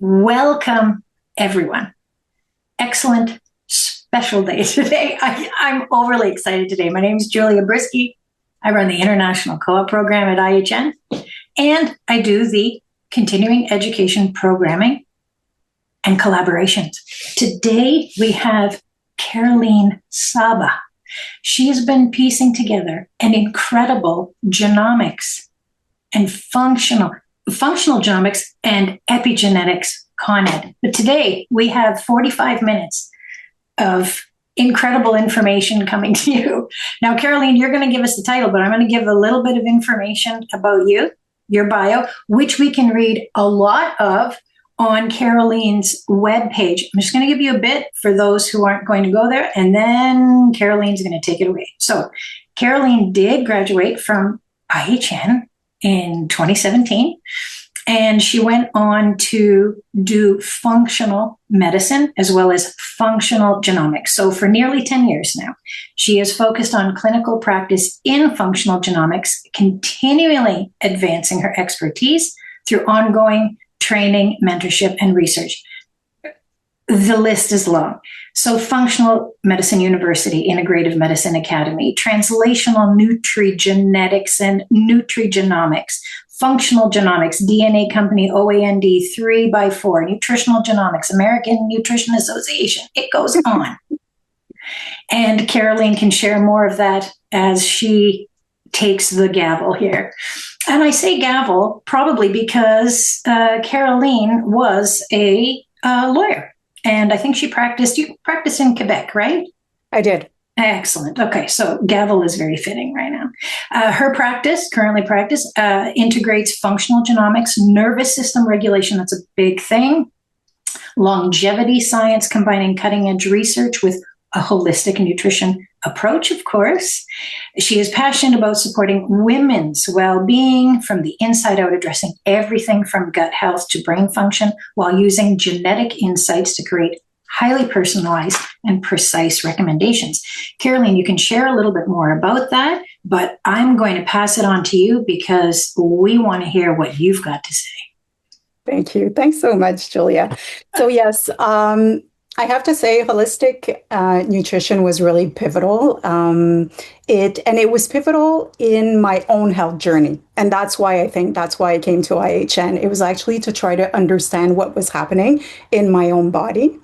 Welcome, everyone. Excellent, special day today. I'm overly excited today. My name is Julia Brisky. I run the International Co-op program at IHN, and I do the continuing education programming and collaborations. Today, we have Caroline Sabbah. She has been piecing together an incredible genomics and functional genomics and epigenetics con ed. But today we have 45 minutes of incredible information coming to you. Now, Caroline, you're going to give us the title, but I'm going to give a little bit of information about you, your bio, which we can read a lot of on Caroline's webpage. I'm just going to give you a bit for those who aren't going to go there, and then Caroline's going to take it away. So Caroline did graduate from IHN in 2017, and she went on to do functional medicine as well as functional genomics. So for nearly 10 years now, she is focused on clinical practice in functional genomics, continually advancing her expertise through ongoing training, mentorship, and research. The list is long. So Functional Medicine University, Integrative Medicine Academy, Translational Nutrigenetics and Nutrigenomics, Functional Genomics, DNA Company, OAND, 3x4, Nutritional Genomics, American Nutrition Association. It goes on. And Caroline can share more of that as she takes the gavel here. And I say gavel probably because Caroline was a lawyer. And I think you practiced in Quebec, right? I did. Excellent. Okay, so gavel is very fitting right now. Her currently practice, integrates functional genomics, nervous system regulation, that's a big thing, longevity science, combining cutting-edge research with a holistic nutrition approach, of course. She is passionate about supporting women's well-being from the inside out, addressing everything from gut health to brain function while using genetic insights to create highly personalized and precise recommendations. Caroline, you can share a little bit more about that, but I'm going to pass it on to you because we want to hear what you've got to say. Thank you. Thanks so much, Julia. So yes, I have to say holistic nutrition was really pivotal. It was pivotal in my own health journey. And that's why I came to IHN. It was actually to try to understand what was happening in my own body.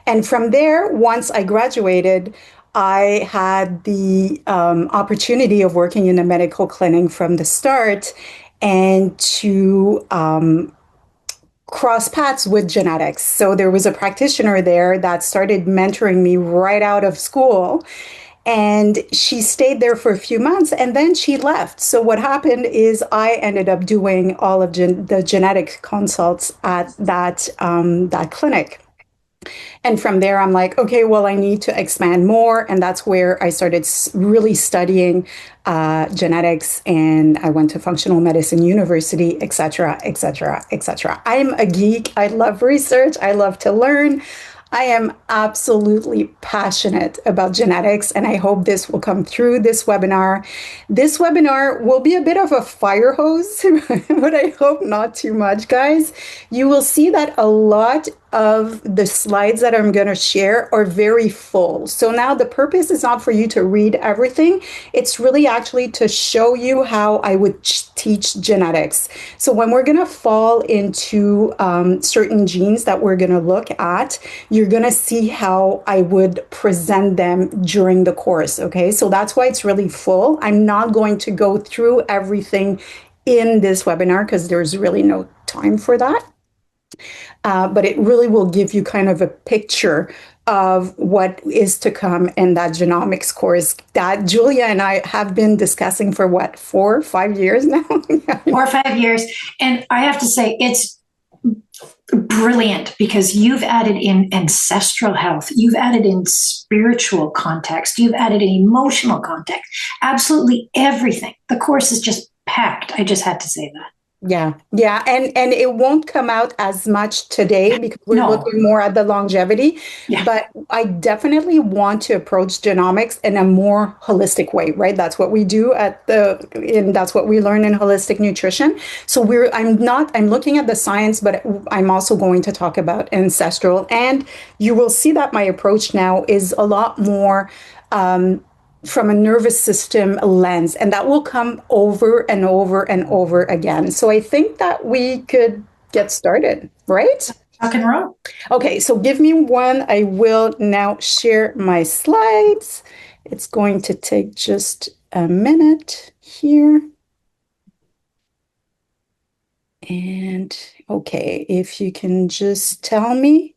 And from there, once I graduated, I had the opportunity of working in a medical clinic from the start and to cross paths with genetics. So there was a practitioner there that started mentoring me right out of school. And she stayed there for a few months and then she left. So what happened is I ended up doing all of the genetic consults at that clinic. And from there, I'm like, okay, well, I need to expand more. And that's where I started really studying genetics. And I went to Functional Medicine University, et cetera, et cetera, et cetera. I'm a geek. I love research. I love to learn. I am absolutely passionate about genetics, and I hope this will come through this webinar. This webinar will be a bit of a fire hose, but I hope not too much, guys. You will see that a lot of the slides that I'm going to share are very full. So now the purpose is not for you to read everything. It's really actually to show you how I would teach genetics. So when we're going to fall into certain genes that we're going to look at, you're going to see how I would present them during the course. Okay, so that's why it's really full. I'm not going to go through everything in this webinar because there's really no time for that. But it really will give you kind of a picture of what is to come in that genomics course that Julia and I have been discussing for 4 or 5 years now? 4 or 5 years. And I have to say, it's brilliant because you've added in ancestral health, you've added in spiritual context, you've added in emotional context, absolutely everything. The course is just packed. I just had to say that. Yeah. And it won't come out as much today because we're No. looking more at the longevity. Yeah. But I definitely want to approach genomics in a more holistic way, right? That's what we do that's what we learn in holistic nutrition. So I'm looking at the science, but I'm also going to talk about ancestral. And you will see that my approach now is a lot more from a nervous system lens, and that will come over and over and over again. So I think that we could get started, right? Rock and roll. Okay, so give me one. I will now share my slides. It's going to take just a minute here. And okay, if you can just tell me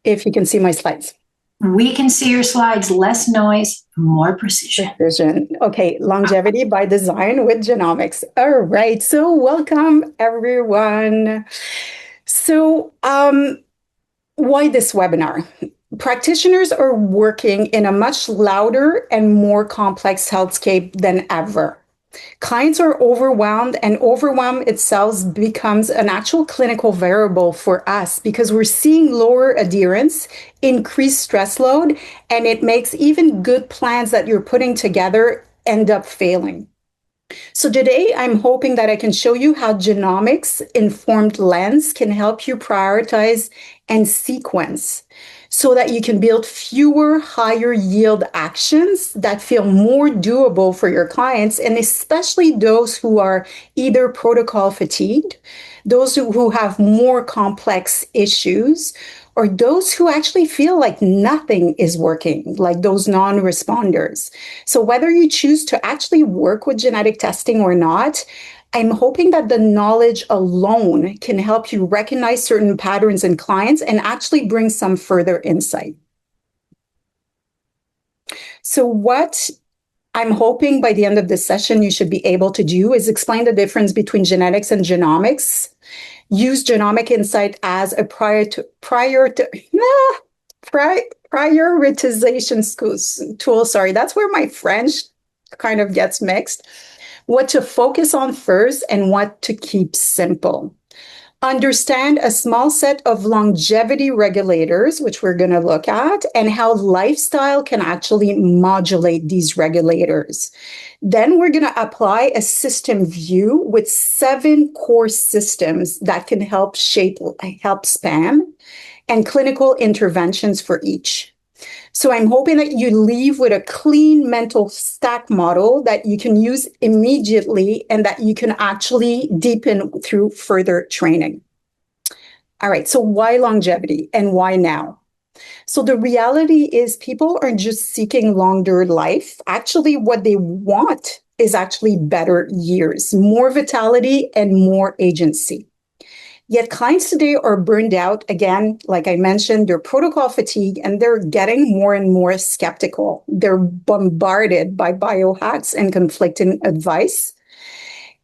if you can see my slides. We can see your slides, less noise, more precision. Okay, longevity by design with genomics. All right, so welcome everyone. So, why this webinar? Practitioners are working in a much louder and more complex healthscape than ever. Clients are overwhelmed, and overwhelm itself becomes an actual clinical variable for us because we're seeing lower adherence, increased stress load, and it makes even good plans that you're putting together end up failing. So today I'm hoping that I can show you how genomics informed lens can help you prioritize and sequence so that you can build fewer higher yield actions that feel more doable for your clients, and especially those who are either protocol fatigued, those who have more complex issues, or those who actually feel like nothing is working, like those non-responders. So whether you choose to actually work with genetic testing or not, I'm hoping that the knowledge alone can help you recognize certain patterns in clients and actually bring some further insight. So what I'm hoping by the end of this session you should be able to do is explain the difference between genetics and genomics, use genomic insight as a prioritization tool. Sorry, that's where my French kind of gets mixed. What to focus on first and what to keep simple. Understand a small set of longevity regulators, which we're going to look at, and how lifestyle can actually modulate these regulators. Then we're going to apply a system view with 7 core systems that can help span, and clinical interventions for each. So I'm hoping that you leave with a clean mental stack model that you can use immediately and that you can actually deepen through further training. All right, so why longevity and why now? So the reality is people are just seeking longer life. Actually, what they want is actually better years, more vitality and more agency. Yet clients today are burned out. Again, like I mentioned, they're protocol fatigue and they're getting more and more skeptical. They're bombarded by biohacks and conflicting advice.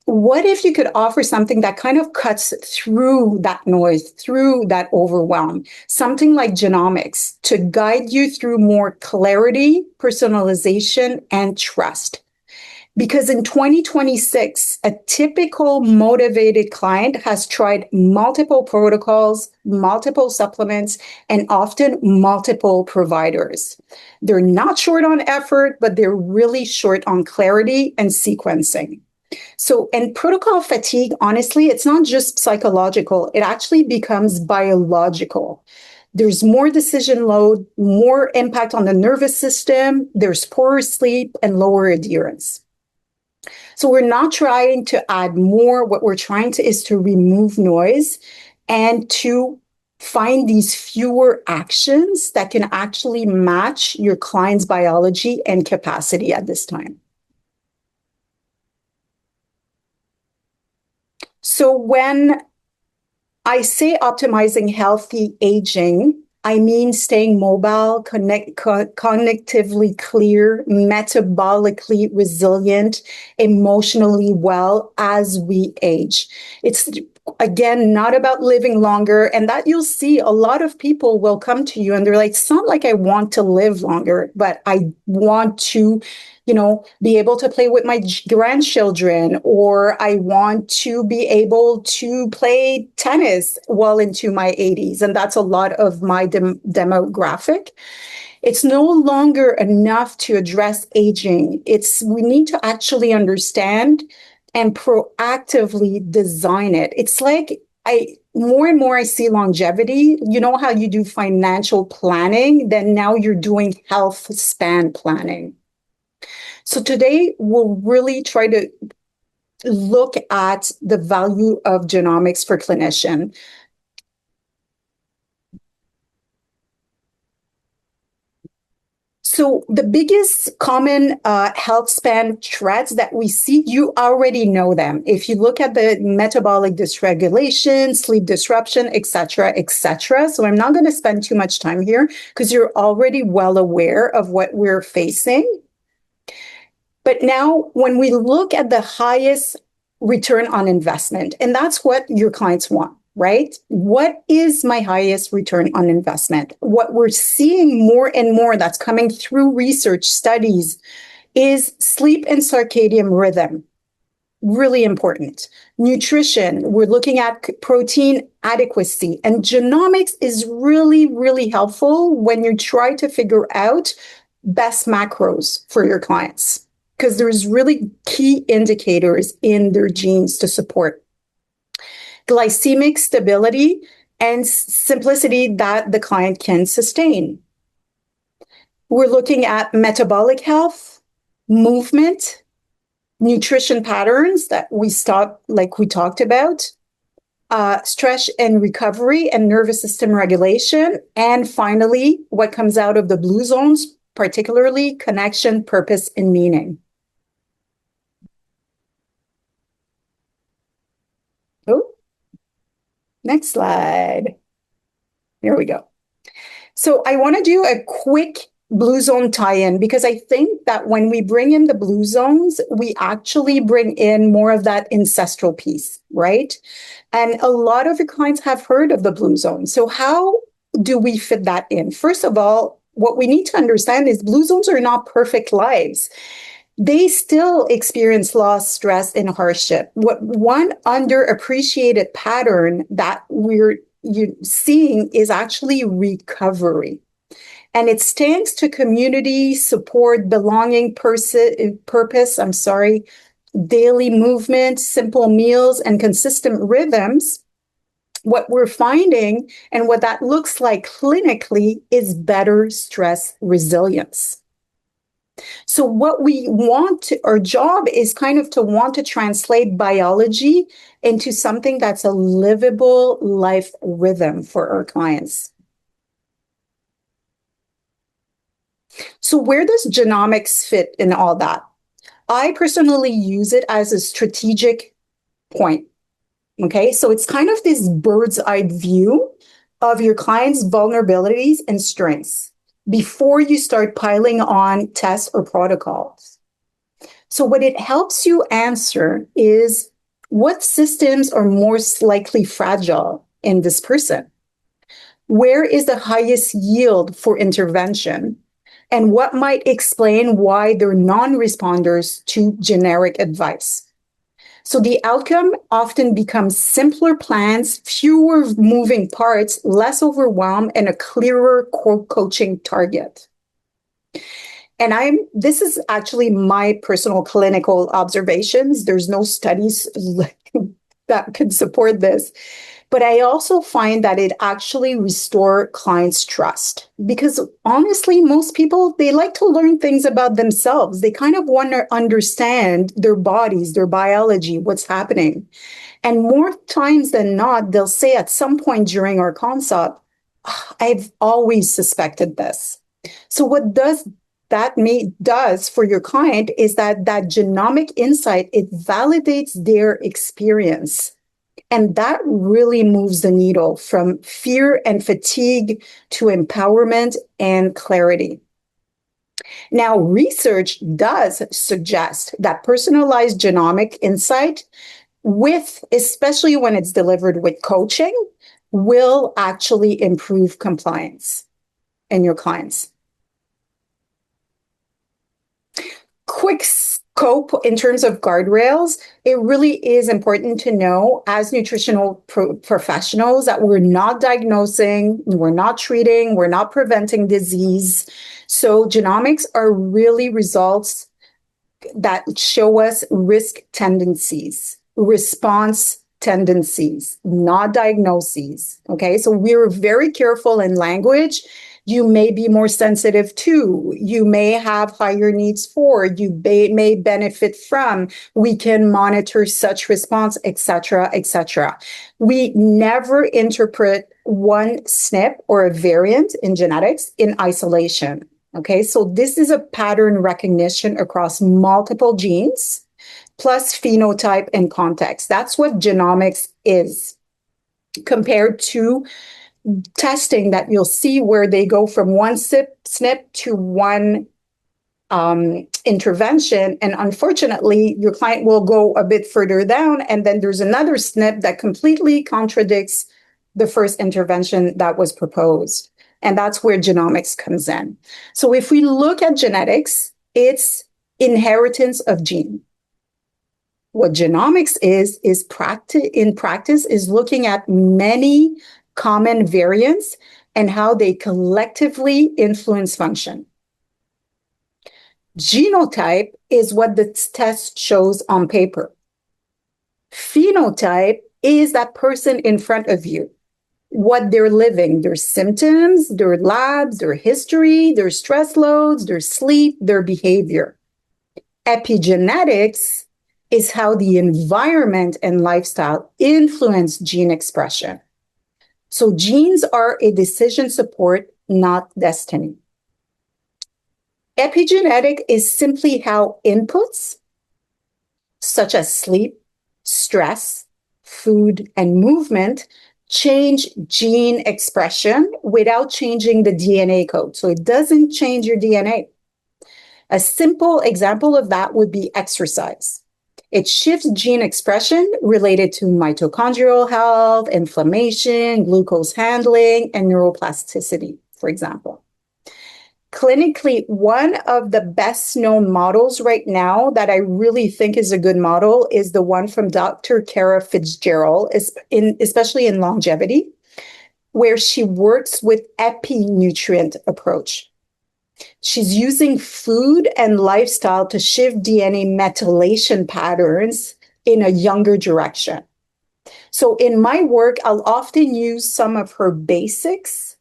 What if you could offer something that kind of cuts through that noise, through that overwhelm, something like genomics to guide you through more clarity, personalization, and trust? Because in 2026, a typical motivated client has tried multiple protocols, multiple supplements, and often multiple providers. They're not short on effort, but they're really short on clarity and sequencing. So, and protocol fatigue, honestly, it's not just psychological, it actually becomes biological. There's more decision load, more impact on the nervous system, there's poorer sleep and lower adherence. So we're not trying to add more. What we're trying to is to remove noise and to find these fewer actions that can actually match your client's biology and capacity at this time. So when I say optimizing healthy aging, I mean staying mobile, cognitively clear, metabolically resilient, emotionally well as we age. It's, again, not about living longer. And that you'll see a lot of people will come to you and they're like, it's not like I want to live longer, but I want to, be able to play with my grandchildren, or I want to be able to play tennis well into my 80s. And that's a lot of my demographic. It's no longer enough to address aging. We need to actually understand and proactively design it. It's like more and more I see longevity. You know how you do financial planning, then now you're doing health span planning. So today we'll really try to look at the value of genomics for clinician. So the biggest common health span threats that we see, you already know them. If you look at the metabolic dysregulation, sleep disruption, et cetera, et cetera. So I'm not going to spend too much time here because you're already well aware of what we're facing. But now when we look at the highest return on investment, and that's what your clients want, right? What is my highest return on investment? What we're seeing more and more that's coming through research studies is sleep and circadian rhythm. Really important. Nutrition, we're looking at protein adequacy, and genomics is really, really helpful when you try to figure out best macros for your clients, because there's really key indicators in their genes to support glycemic stability and simplicity that the client can sustain. We're looking at metabolic health, movement, nutrition patterns that we talked about, stress and recovery and nervous system regulation, and finally, what comes out of the blue zones, particularly connection, purpose, and meaning. Oh, next slide. Here we go. So I want to do a quick blue zone tie-in because I think that when we bring in the blue zones, we actually bring in more of that ancestral piece, right? And a lot of your clients have heard of the blue zone. So how do we fit that in? First of all, what we need to understand is blue zones are not perfect lives. They still experience loss, stress, and hardship. What one underappreciated pattern that we're seeing is actually recovery. And it's thanks to community, support, belonging, purpose, daily movement, simple meals, and consistent rhythms. What we're finding and what that looks like clinically is better stress resilience. So what we want, our job is kind of to want to translate biology into something that's a livable life rhythm for our clients. So where does genomics fit in all that? I personally use it as a strategic point. Okay, so it's kind of this bird's eye view of your client's vulnerabilities and strengths before you start piling on tests or protocols. So what it helps you answer is what systems are most likely fragile in this person? Where is the highest yield for intervention? And what might explain why they're non-responders to generic advice? So the outcome often becomes simpler plans, fewer moving parts, less overwhelm, and a clearer coaching target. And this is actually my personal clinical observations. There's no studies that could support this. But I also find that it actually restores clients' trust because honestly, most people, they like to learn things about themselves. They kind of want to understand their bodies, their biology, what's happening. And more times than not, they'll say at some point during our consult, I've always suspected this. So what does for your client is that genomic insight, it validates their experience. And that really moves the needle from fear and fatigue to empowerment and clarity. Now, research does suggest that personalized genomic insight especially when it's delivered with coaching, will actually improve compliance in your clients. quick scope in terms of guardrails, it really is important to know as nutritional professionals that we're not diagnosing, we're not treating, we're not preventing disease. So genomics are really results that show us risk tendencies, response tendencies, not diagnoses. Okay, so we're very careful in language. You may be more sensitive to, you may have higher needs for, you may benefit from, we can monitor such response, etc., etc. We never interpret one SNP or a variant in genetics in isolation. Okay, so this is a pattern recognition across multiple genes, plus phenotype and context. That's what genomics is compared to testing that you'll see where they go from one SNP to one intervention. And unfortunately, your client will go a bit further down, and then there's another SNP that completely contradicts the first intervention that was proposed. And that's where genomics comes in. So if we look at genetics, it's inheritance of gene. What genomics is in practice is looking at many common variants and how they collectively influence function. Genotype is what the test shows on paper. Phenotype is that person in front of you, what they're living, their symptoms, their labs, their history, their stress loads, their sleep, their behavior. Epigenetics is how the environment and lifestyle influence gene expression. So genes are a decision support, not destiny. Epigenetic is simply how inputs such as sleep, stress, food, and movement change gene expression without changing the DNA code. So it doesn't change your DNA. A simple example of that would be exercise. It shifts gene expression related to mitochondrial health, inflammation, glucose handling, and neuroplasticity, for example. Clinically, one of the best known models right now that I really think is a good model is the one from Dr. Kara Fitzgerald, especially in longevity, where she works with epi-nutrient approach. She's using food and lifestyle to shift DNA methylation patterns in a younger direction. So in my work, I'll often use some of her basics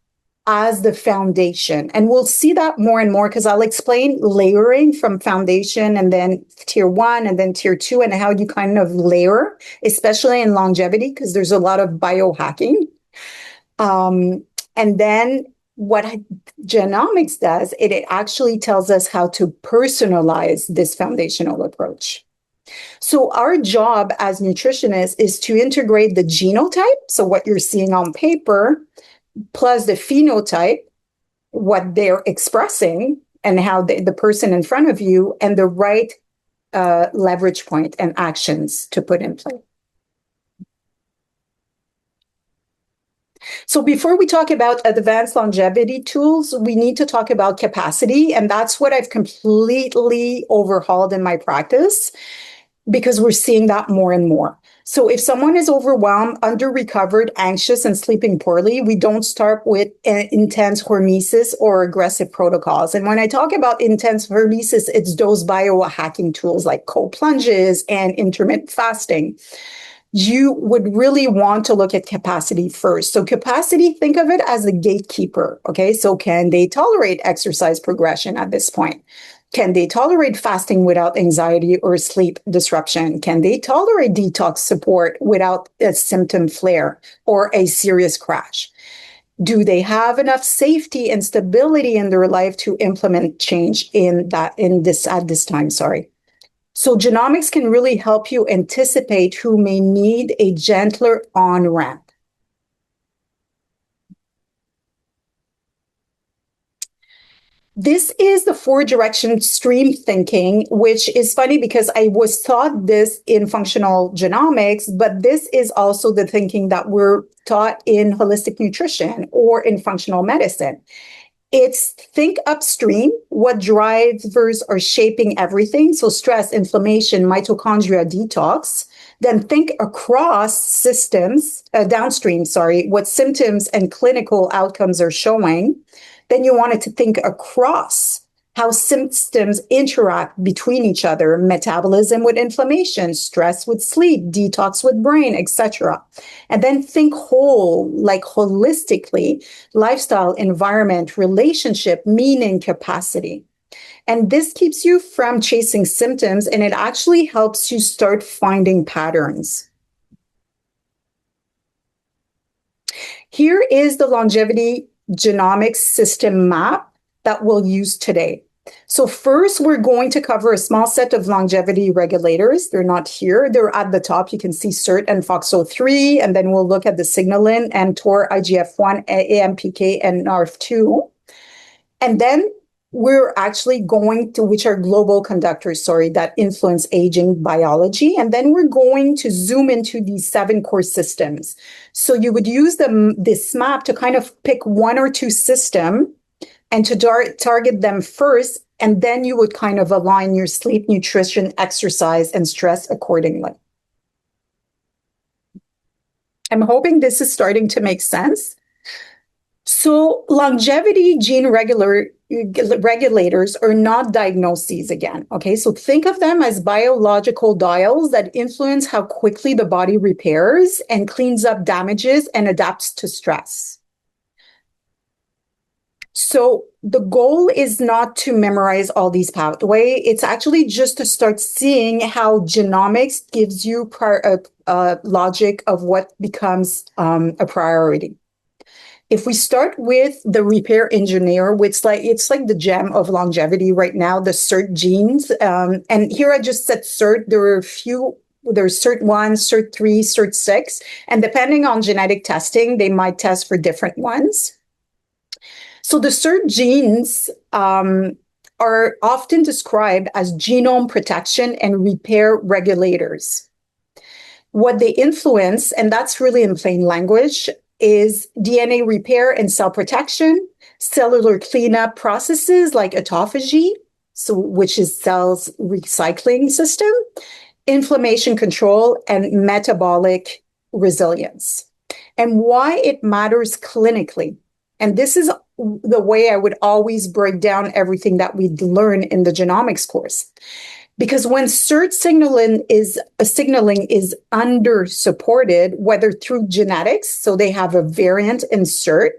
as the foundation. And we'll see that more and more because I'll explain layering from foundation and then tier 1 and then tier 2 and how you kind of layer, especially in longevity, because there's a lot of biohacking. And then what genomics does, it actually tells us how to personalize this foundational approach. So our job as nutritionists is to integrate the genotype, so what you're seeing on paper, plus the phenotype, what they're expressing and how the person in front of you, and the right leverage point and actions to put in place. So before we talk about advanced longevity tools, we need to talk about capacity. And that's what I've completely overhauled in my practice because we're seeing that more and more. So if someone is overwhelmed, under-recovered, anxious, and sleeping poorly, we don't start with intense hormesis or aggressive protocols. And when I talk about intense hormesis, it's those biohacking tools like cold plunges and intermittent fasting. You would really want to look at capacity first. So capacity, think of it as the gatekeeper, okay? So can they tolerate exercise progression at this point? Can they tolerate fasting without anxiety or sleep disruption? Can they tolerate detox support without a symptom flare or a serious crash? Do they have enough safety and stability in their life to implement change at this time? So genomics can really help you anticipate who may need a gentler on-ramp. This is the 4-direction stream thinking, which is funny because I was taught this in functional genomics, but this is also the thinking that we're taught in holistic nutrition or in functional medicine. It's think upstream, what drivers are shaping everything. So stress, inflammation, mitochondria, detox. Then think across systems, downstream, sorry, what symptoms and clinical outcomes are showing. Then you wanted to think across how systems interact between each other, metabolism with inflammation, stress with sleep, detox with brain, etc. And then think whole, like holistically, lifestyle, environment, relationship, meaning, capacity. And this keeps you from chasing symptoms, and it actually helps you start finding patterns. Here is the longevity genomics system map that we'll use today. So first, we're going to cover a small set of longevity regulators. They're not here. They're at the top. You can see SIRT and FOXO3, and then we'll look at the signaling and mTOR, IGF-1, AMPK, and NRF2. And then we're actually going to, which are global conductors, that influence aging biology. And then we're going to zoom into these 7 core systems. So you would use this map to kind of pick 1 or 2 systems and to target them first, and then you would kind of align your sleep, nutrition, exercise, and stress accordingly. I'm hoping this is starting to make sense. So longevity gene regulators are not diagnoses again, okay? So think of them as biological dials that influence how quickly the body repairs and cleans up damages and adapts to stress. So the goal is not to memorize all these pathways. It's actually just to start seeing how genomics gives you logic of what becomes a priority. If we start with the repair engineer, it's like the gem of longevity right now, the SIRT genes. And here I just said SIRT. There are a few. There's SIRT1, SIRT3, SIRT6. And depending on genetic testing, they might test for different ones. So the SIRT genes are often described as genome protection and repair regulators. What they influence, and that's really in plain language, is DNA repair and cell protection, cellular cleanup processes like autophagy, which is cells recycling system, inflammation control, and metabolic resilience. And why it matters clinically. And this is the way I would always break down everything that we learn in the genomics course. Because when SIRT signaling is under supported, whether through genetics, so they have a variant in SIRT,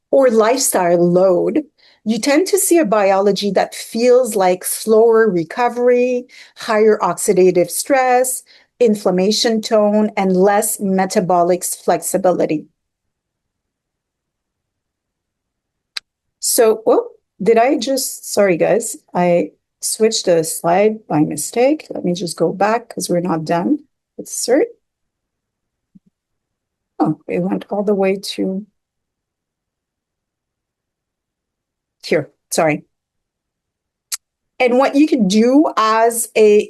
or lifestyle load, you tend to see a biology that feels like slower recovery, higher oxidative stress, inflammation tone, and less metabolic flexibility. So, sorry guys, I switched a slide by mistake. Let me just go back because we're not done with SIRT. Oh, it went all the way to here, sorry. And what you can do as a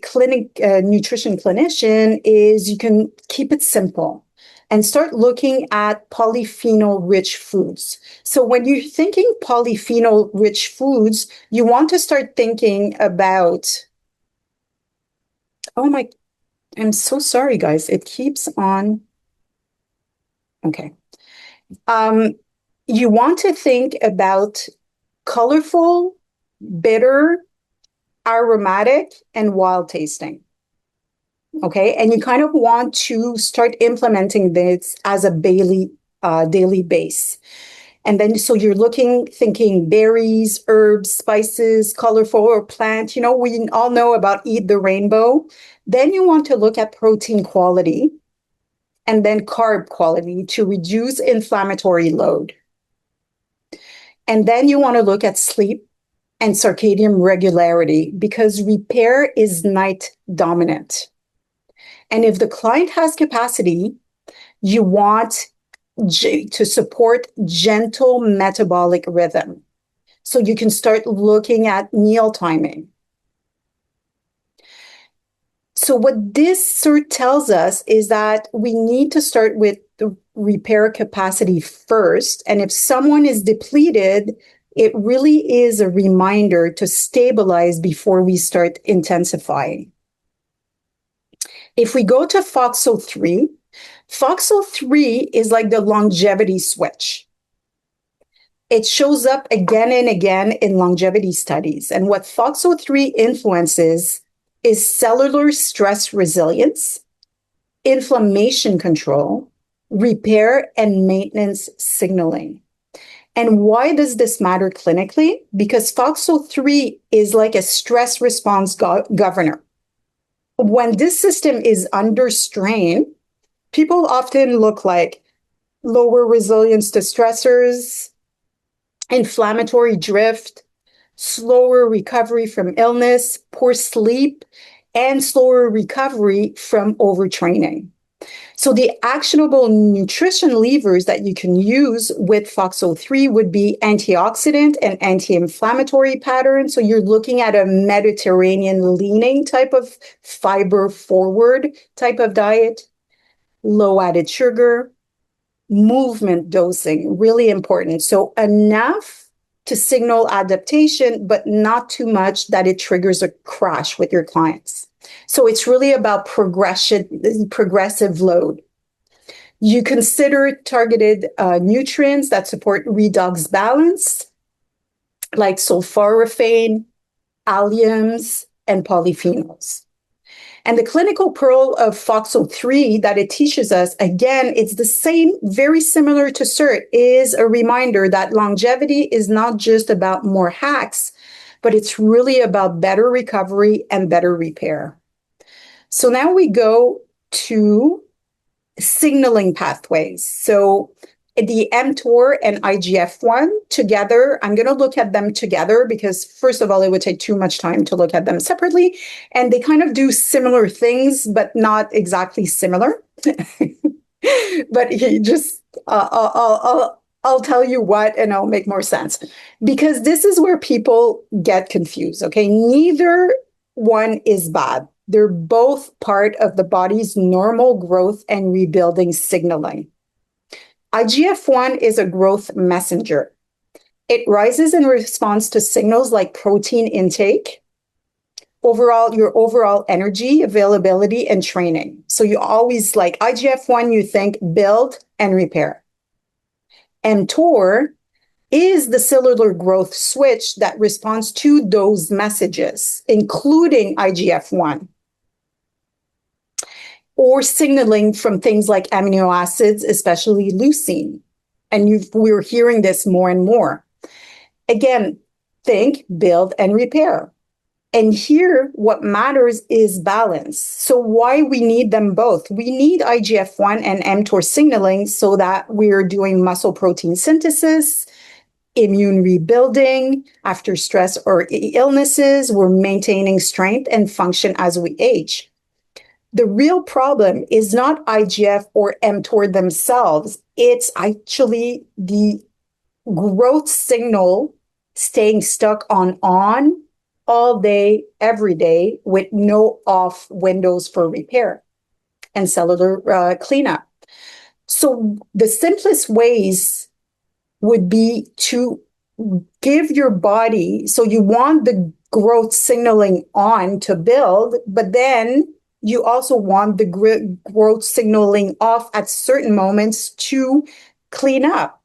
nutrition clinician is you can keep it simple and start looking at polyphenol-rich foods. So when you're thinking polyphenol-rich foods, you want to start thinking about, I'm so sorry, guys. It keeps on. Okay. You want to think about colorful, bitter, aromatic, and wild tasting. Okay, and you kind of want to start implementing this as a daily base. And then, so you're thinking berries, herbs, spices, colorful or plant. We all know about eat the rainbow. Then you want to look at protein quality and then carb quality to reduce inflammatory load. And then you want to look at sleep and circadian regularity because repair is night dominant. And if the client has capacity, you want to support gentle metabolic rhythm. So you can start looking at meal timing. So what this SIRT tells us is that we need to start with the repair capacity first. And if someone is depleted, It really is a reminder to stabilize before we start intensifying. If we go to FOXO3, FOXO3 is like the longevity switch. It shows up again and again in longevity studies. And what FOXO3 influences is cellular stress resilience, inflammation control, repair, and maintenance signaling. And why does this matter clinically? Because FOXO3 is like a stress response governor. When this system is under strain, people often look like lower resilience to stressors, inflammatory drift, slower recovery from illness, poor sleep, and slower recovery from overtraining. So the actionable nutrition levers that you can use with FOXO3 would be antioxidant and anti-inflammatory patterns. So you're looking at a Mediterranean leaning type of fiber forward type of diet, low added sugar, movement dosing, really important. So enough to signal adaptation, but not too much that it triggers a crash with your clients. So it's really about progressive load. You consider targeted nutrients that support redox balance, like sulforaphane, alliums, and polyphenols. And the clinical pearl of FOXO3 that it teaches us, again, it's the same, very similar to CERT, is a reminder that longevity is not just about more hacks, but it's really about better recovery and better repair. So now we go to signaling pathways. So the mTOR and IGF-1 together, I'm going to look at them together because, first of all, it would take too much time to look at them separately. And they kind of do similar things, but not exactly similar. But I'll tell you what, and I'll make more sense. Because this is where people get confused, okay? Neither one is bad. They're both part of the body's normal growth and rebuilding signaling. IGF-1 is a growth messenger. It rises in response to signals like protein intake, your overall energy, availability, and training. So you always like IGF-1, you think build and repair. mTOR is the cellular growth switch that responds to those messages, including IGF-1. Or signaling from things like amino acids, especially leucine. And we're hearing this more and more. Again, think, build, and repair. And here, what matters is balance. So why we need them both? We need IGF-1 and mTOR signaling so that we're doing muscle protein synthesis, immune rebuilding after stress or illnesses. We're maintaining strength and function as we age. The real problem is not IGF or mTOR themselves. It's actually the growth signal staying stuck on all day, every day, with no off windows for repair and cellular cleanup. So the simplest ways would be to give your body, so you want the growth signaling on to build, but then you also want the growth signaling off at certain moments to clean up.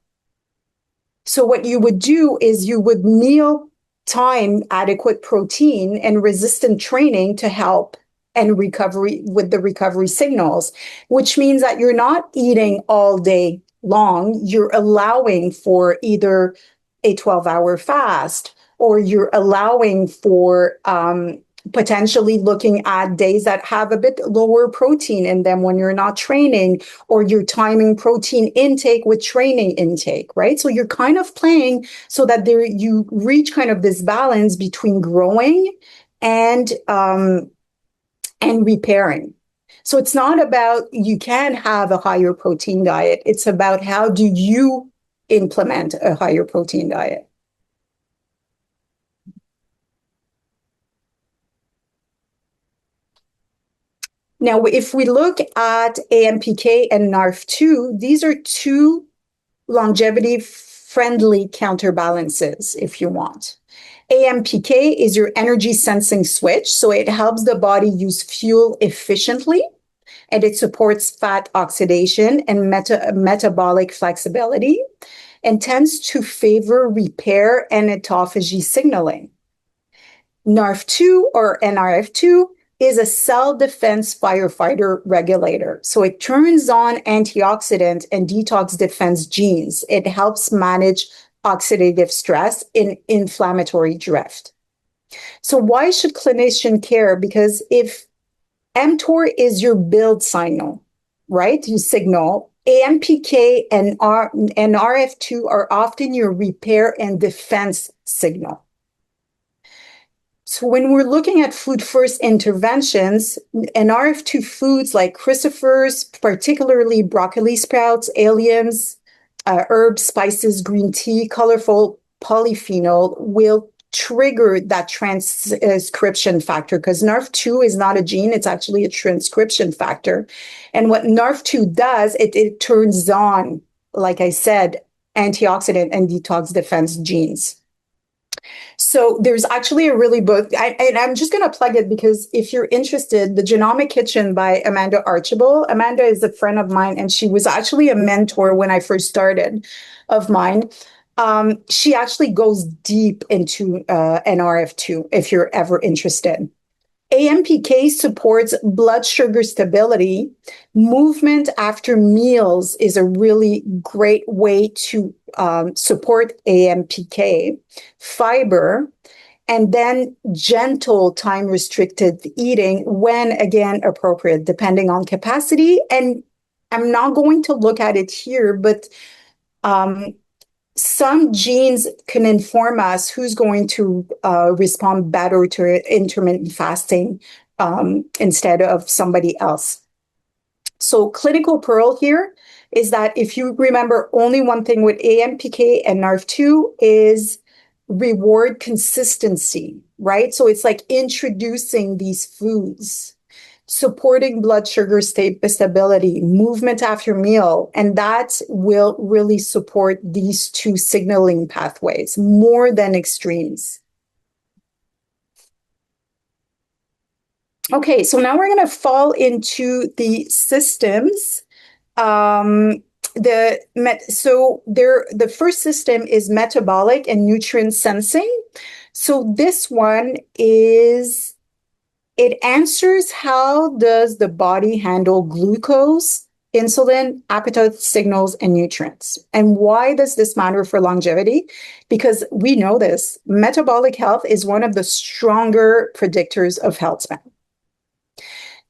So what you would do is you would meal time adequate protein and resistant training to help and recovery with the recovery signals, which means that you're not eating all day long. You're allowing for either a 12-hour fast, or you're allowing for potentially looking at days that have a bit lower protein in them when you're not training, or you're timing protein intake with training intake, right? So you're kind of playing so that you reach kind of this balance between growing and repairing. So it's not about you can have a higher protein diet. It's about how do you implement a higher protein diet. Now, if we look at AMPK and NARF2, these are two longevity friendly counterbalances, if you want. AMPK is your energy sensing switch, so it helps the body use fuel efficiently, and it supports fat oxidation and metabolic flexibility, and tends to favor repair and autophagy signaling. NRF2 or NRF2 is a cell defense firefighter regulator. So it turns on antioxidant and detox defense genes. It helps manage oxidative stress in inflammatory drift. So why should clinician care? Because if mTOR is your build signal, right? You signal. AMPK and RF2 are often your repair and defense signal. So when we're looking at food first interventions, NRF2 foods like crucifers, particularly broccoli sprouts, alliums, herbs, spices, green tea, colorful polyphenol will trigger that transcription factor, because NRF2 is not a gene, it's actually a transcription factor. And what NRF2 does, it turns on, like I said, antioxidant and detox defense genes. So there's actually a really book, and I'm just going to plug it because if you're interested, The Genomic Kitchen by Amanda Archibald. Amanda is a friend of mine, and she was actually a mentor when I first started of mine. She actually goes deep into NRF2 if you're ever interested. AMPK supports blood sugar stability. Movement after meals is a really great way to support AMPK. Fiber, and then gentle time-restricted eating when, again, appropriate, depending on capacity. And I'm not going to look at it here, but some genes can inform us who's going to respond better to intermittent fasting instead of somebody else. So clinical pearl here is that if you remember only one thing with AMPK and NRF2 is reward consistency, right? So it's like introducing these foods, supporting blood sugar stability, movement after meal, and that will really support these two signaling pathways more than extremes. Okay, so now we're going to fall into the systems. The first system is metabolic and nutrient sensing. So this one is, it answers how does the body handle glucose, insulin, appetite signals, and nutrients. And why does this matter for longevity? Because we know this, metabolic health is one of the stronger predictors of health span.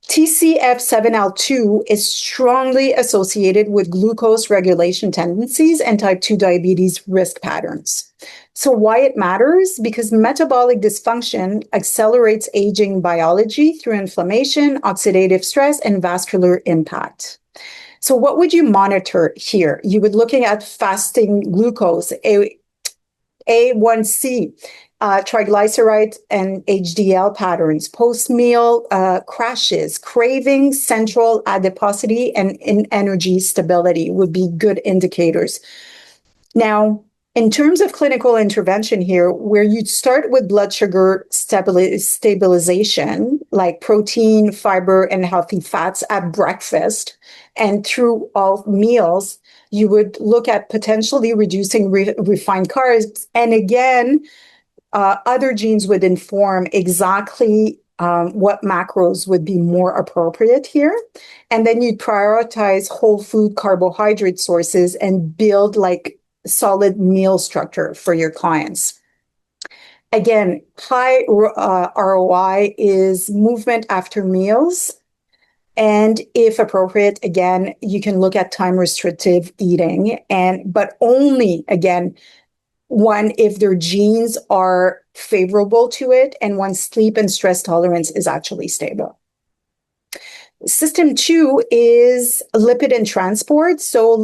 TCF7L2 is strongly associated with glucose regulation tendencies and type 2 diabetes risk patterns. So why it matters? Because metabolic dysfunction accelerates aging biology through inflammation, oxidative stress, and vascular impact. So what would you monitor here? You would looking at fasting glucose, A1C, triglyceride and HDL patterns, post-meal crashes, cravings, central adiposity, and energy stability would be good indicators. Now, in terms of clinical intervention here, where you'd start with blood sugar stabilization, like protein, fiber, and healthy fats at breakfast and through all meals, you would look at potentially reducing refined carbs. And again, other genes would inform exactly what macros would be more appropriate here. And then you'd prioritize whole food carbohydrate sources and build like solid meal structure for your clients. Again, high ROI is movement after meals. And if appropriate, again, you can look at time restrictive eating, but only, again, one, if their genes are favorable to it, and one, sleep and stress tolerance is actually stable. System 2 is lipid and transport. So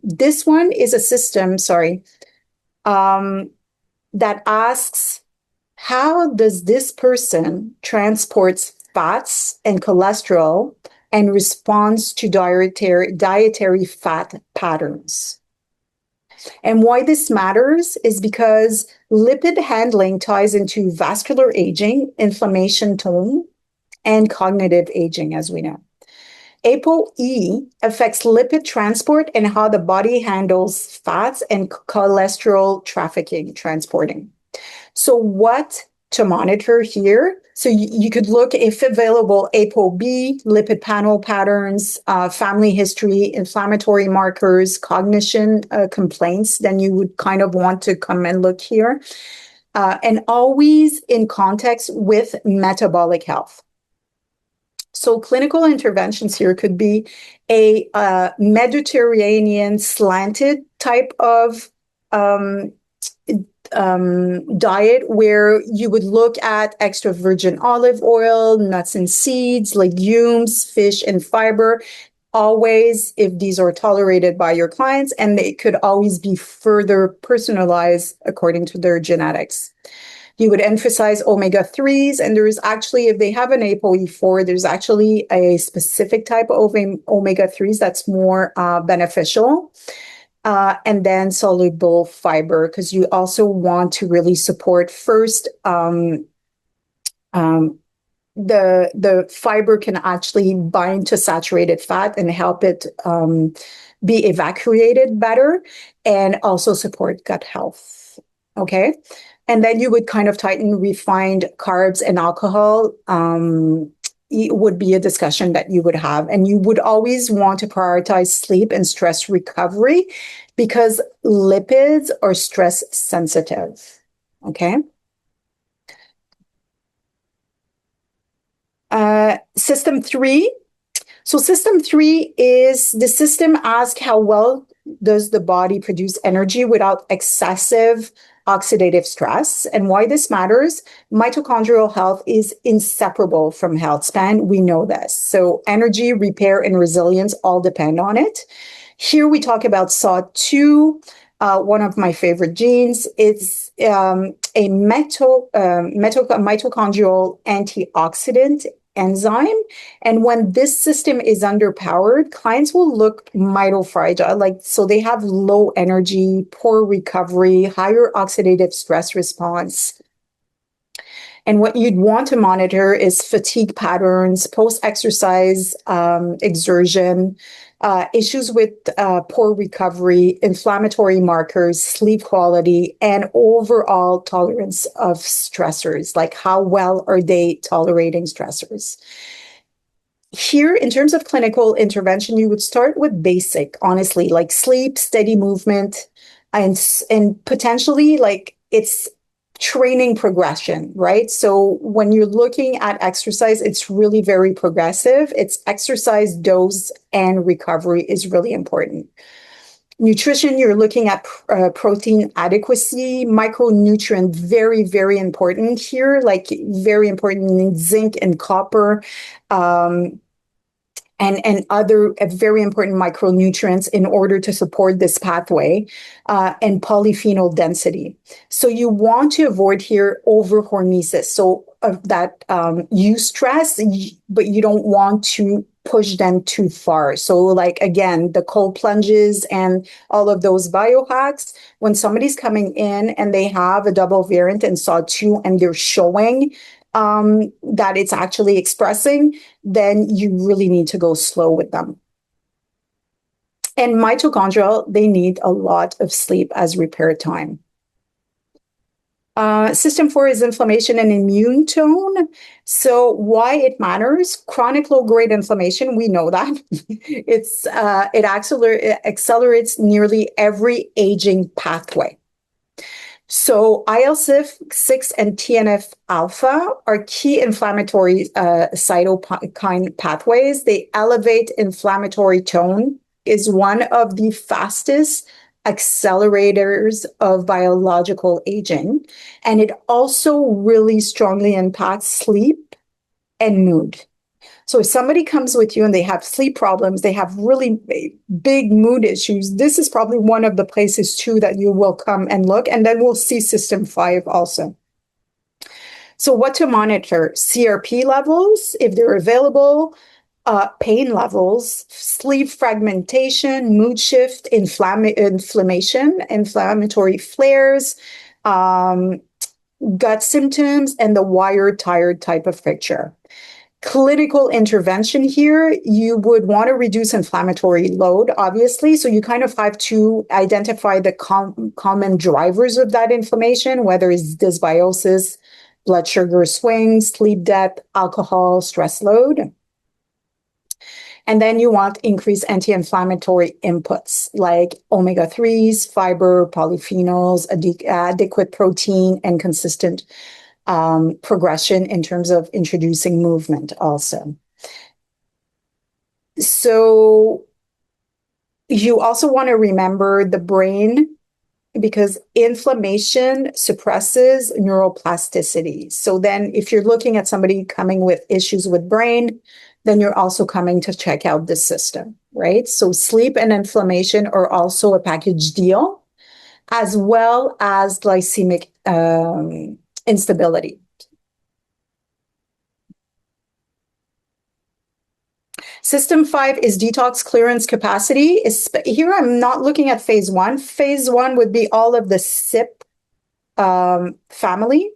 this one is a system, that asks, how does this person transports fats and cholesterol and responds to dietary fat patterns? And why this matters is because lipid handling ties into vascular aging, inflammation tone, and cognitive aging, as we know. ApoE affects lipid transport and how the body handles fats and cholesterol trafficking, transporting. So what to monitor here? So you could look, if available, ApoB, lipid panel patterns, family history, inflammatory markers, cognition complaints, then you would kind of want to come and look here. And always in context with metabolic health. So clinical interventions here could be a Mediterranean slanted type of diet where you would look at extra virgin olive oil, nuts and seeds, legumes, fish, and fiber. Always, if these are tolerated by your clients, and they could always be further personalized according to their genetics. You would emphasize omega-3s, and there's actually, if they have an ApoE4, there's actually a specific type of omega-3s that's more beneficial. And then soluble fiber, because you also want to really support first, the fiber can actually bind to saturated fat and help it be evacuated better, and also support gut health. Okay. And then you would kind of tighten refined carbs and alcohol. It would be a discussion that you would have. And you would always want to prioritize sleep and stress recovery because lipids are stress sensitive. Okay. System 3. So system 3 is the system asks how well does the body produce energy without excessive oxidative stress. And why this matters, mitochondrial health is inseparable from health span. We know this. So energy, repair, and resilience all depend on it. Here we talk about SAW2, one of my favorite genes. It's a mitochondrial antioxidant enzyme. And when this system is underpowered, clients will look mitofragile, so they have low energy, poor recovery, higher oxidative stress response. And what you'd want to monitor is fatigue patterns, post-exercise exertion, issues with poor recovery, inflammatory markers, sleep quality, and overall tolerance of stressors, like how well are they tolerating stressors. Here, in terms of clinical intervention, you would start with basic, honestly, like sleep, steady movement, and potentially it's training progression, right? So when you're looking at exercise, it's really very progressive. It's exercise, dose, and recovery is really important. Nutrition, you're looking at protein adequacy, micronutrient, very, very important here, very important in zinc and copper, and other very important micronutrients in order to support this pathway, and polyphenol density. So you want to avoid here overhormesis. So that eustress, but you don't want to push them too far. So again, the cold plunges and all of those biohacks, when somebody's coming in and they have a double variant and SAW2 and they're showing that it's actually expressing, then you really need to go slow with them. And mitochondria, they need a lot of sleep as repair time. System 4 is inflammation and immune tone. So why it matters? Chronic low-grade inflammation, we know that. It accelerates nearly every aging pathway. So IL-6 and TNF-alpha are key inflammatory cytokine pathways. They elevate inflammatory tone, is one of the fastest accelerators of biological aging. And it also really strongly impacts sleep and mood. So if somebody comes with you and they have sleep problems, they have really big mood issues, this is probably one of the places too that you will come and look. And then we'll see system 5 also. So what to monitor? CRP levels, if they're available, pain levels, sleep fragmentation, mood shift, inflammation, inflammatory flares, gut symptoms, and the wired, tired type of picture. Clinical intervention here, you would want to reduce inflammatory load, obviously. So you kind of have to identify the common drivers of that inflammation, whether it's dysbiosis, blood sugar swings, sleep depth, alcohol, stress load. And then you want increased anti-inflammatory inputs like omega-3s, fiber, polyphenols, adequate protein, and consistent progression in terms of introducing movement also. So you also want to remember the brain, because inflammation suppresses neuroplasticity. So then if you're looking at somebody coming with issues with brain, then you're also coming to check out the system, right? So sleep and inflammation are also a package deal, as well as glycemic instability. System 5 is detox clearance capacity. Here I'm not looking at phase 1. Phase 1 would be all of the SIP family.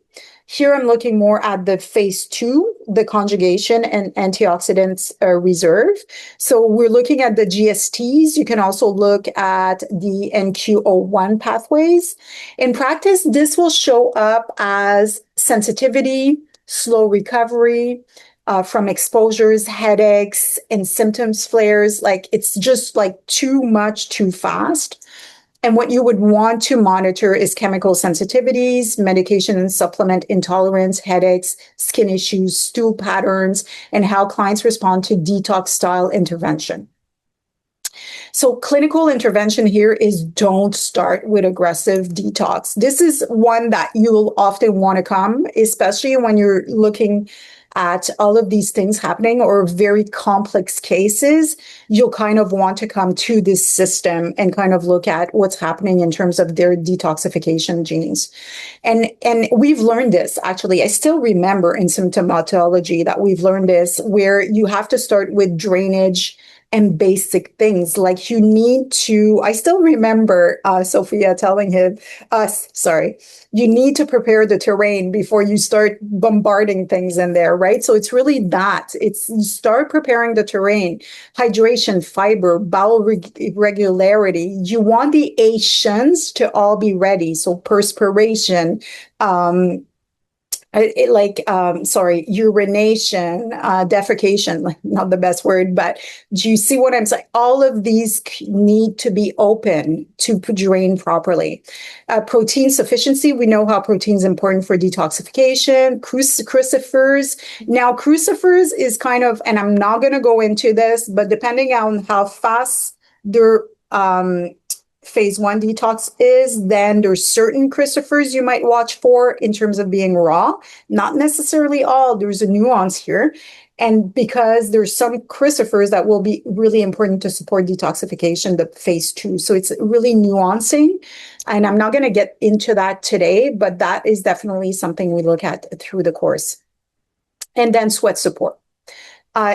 Here I'm looking more at the phase 2, the conjugation and antioxidants reserve. So we're looking at the GSTs. You can also look at the NQO1 pathways. In practice, this will show up as sensitivity, slow recovery, from exposures, headaches, and symptoms flares. Like it's just like too much, too fast. And what you would want to monitor is chemical sensitivities, medication and supplement intolerance, headaches, skin issues, stool patterns, and how clients respond to detox style intervention. So clinical intervention here is don't start with aggressive detox. This is one that you'll often want to come, especially when you're looking at all of these things happening or very complex cases. You'll kind of want to come to this system and kind of look at what's happening in terms of their detoxification genes. And we've learned this, actually. I still remember in symptomatology that we've learned this, where you have to start with drainage and basic things. Like you need to, I still remember Sophia telling you need to prepare the terrain before you start bombarding things in there, right? So it's really that. It's you start preparing the terrain, hydration, fiber, bowel regularity. You want the Asians to all be ready. So perspiration, urination, defecation, like not the best word, but do you see what I'm saying? All of these need to be open to drain properly. Protein sufficiency, we know how protein is important for detoxification. Crucifers. Now, crucifers is kind of, and I'm not going to go into this, but depending on how fast they're phase 1 detox is, then there's certain crucifers you might watch for in terms of being raw. Not necessarily all. There's a nuance here. And because there's some crucifers that will be really important to support detoxification, the phase 2. So it's really nuancing. And I'm not going to get into that today, but that is definitely something we look at through the course. And then sweat support.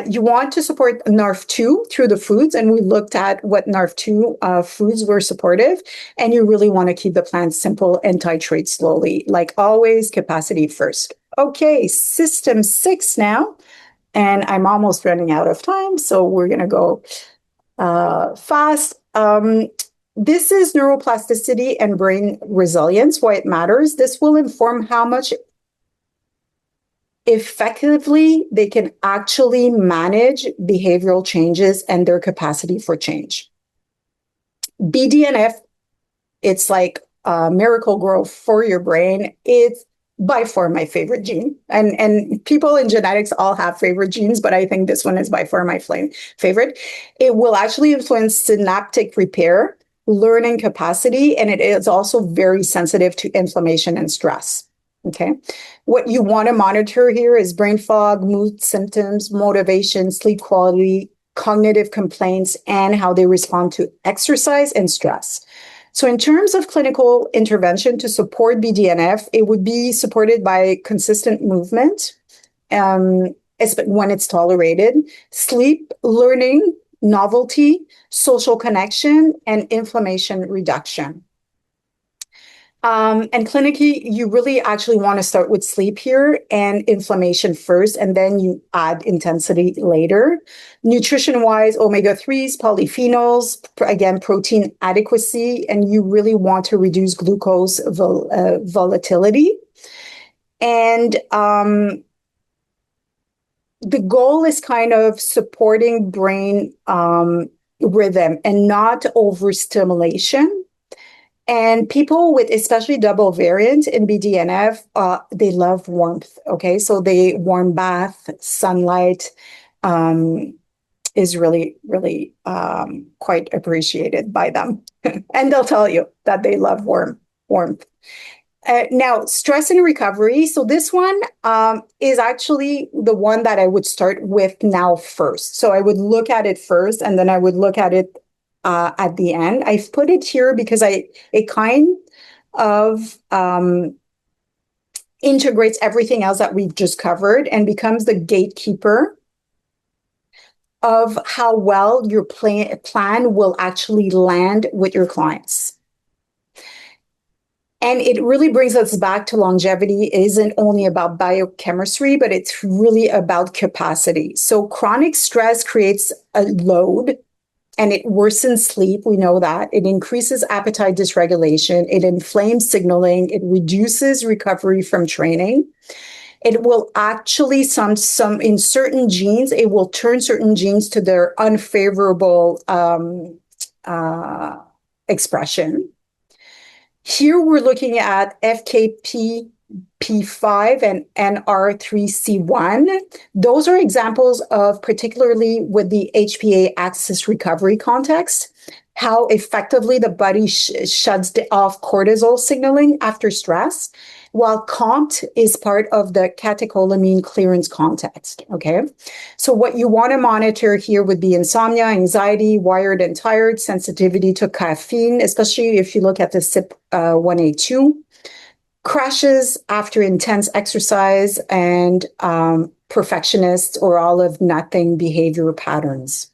You want to support NRF2 through the foods, and we looked at what NRF2 foods were supportive, and you really want to keep the plan simple and titrate slowly. Like always, capacity first. Okay, system 6 now, and I'm almost running out of time, so we're going to go fast. This is neuroplasticity and brain resilience, why it matters. This will inform how much effectively they can actually manage behavioral changes and their capacity for change. BDNF, it's like miracle grow for your brain. It's by far my favorite gene. And people in genetics all have favorite genes, but I think this one is by far my favorite. It will actually influence synaptic repair, learning capacity, and it is also very sensitive to inflammation and stress. Okay. What you want to monitor here is brain fog, mood symptoms, motivation, sleep quality, cognitive complaints, and how they respond to exercise and stress. So in terms of clinical intervention to support BDNF, it would be supported by consistent movement, when it's tolerated, sleep, learning, novelty, social connection, and inflammation reduction. And clinically, you really actually want to start with sleep here and inflammation first, and then you add intensity later. Nutrition-wise, omega-3s, polyphenols, again, protein adequacy, and you really want to reduce glucose volatility. And the goal is kind of supporting brain rhythm and not overstimulation. And people with especially double variant in BDNF, they love warmth. Okay, so they warm bath, sunlight is really, really quite appreciated by them, and they'll tell you that they love warmth. Now, stress and recovery. So this one is actually the one that I would start with now first. So I would look at it first, and then I would look at it at the end. I've put it here because it kind of integrates everything else that we've just covered and becomes the gatekeeper of how well your plan will actually land with your clients. And it really brings us back to longevity. It isn't only about biochemistry, but it's really about capacity. So chronic stress creates a load, and it worsens sleep. We know that. It increases appetite dysregulation. It inflames signaling. It reduces recovery from training. It will actually, in certain genes, it will turn certain genes to their unfavorable expression. Here we're looking at FKP5 and NR3C1. Those are examples of, particularly with the HPA axis recovery context, how effectively the body shuts off cortisol signaling after stress, while COMT is part of the catecholamine clearance context, okay? So what you want to monitor here would be insomnia, anxiety, wired and tired, sensitivity to caffeine, especially if you look at the CYP1A2, crashes after intense exercise, and perfectionist or all of nothing behavior patterns.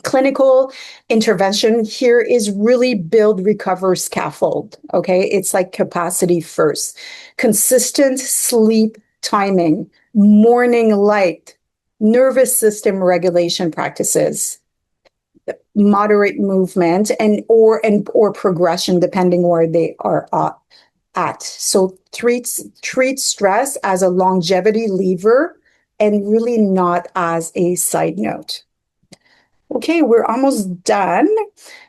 Clinical intervention here is really build, recover, scaffold. Okay, it's like capacity first. Consistent sleep timing, morning light, nervous system regulation practices, moderate movement, or progression depending where they are at. So treat stress as a longevity lever and really not as a side note. Okay, we're almost done.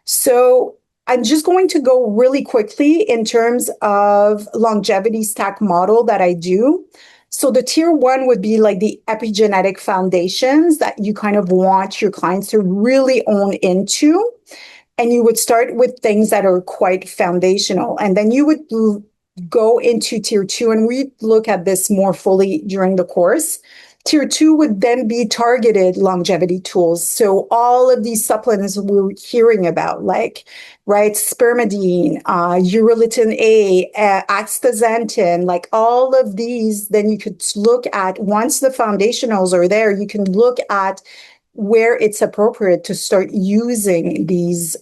So I'm just going to go really quickly in terms of longevity stack model that I do. So the tier 1 would be like the epigenetic foundations that you kind of want your clients to really own into. And you would start with things that are quite foundational. And then you would go into tier 2, and we look at this more fully during the course. Tier 2 would then be targeted longevity tools. So all of these supplements we're hearing about, like, right, spermidine, urolithin A, astaxanthin, like all of these, then you could look at, once the foundationals are there, you can look at where it's appropriate to start using these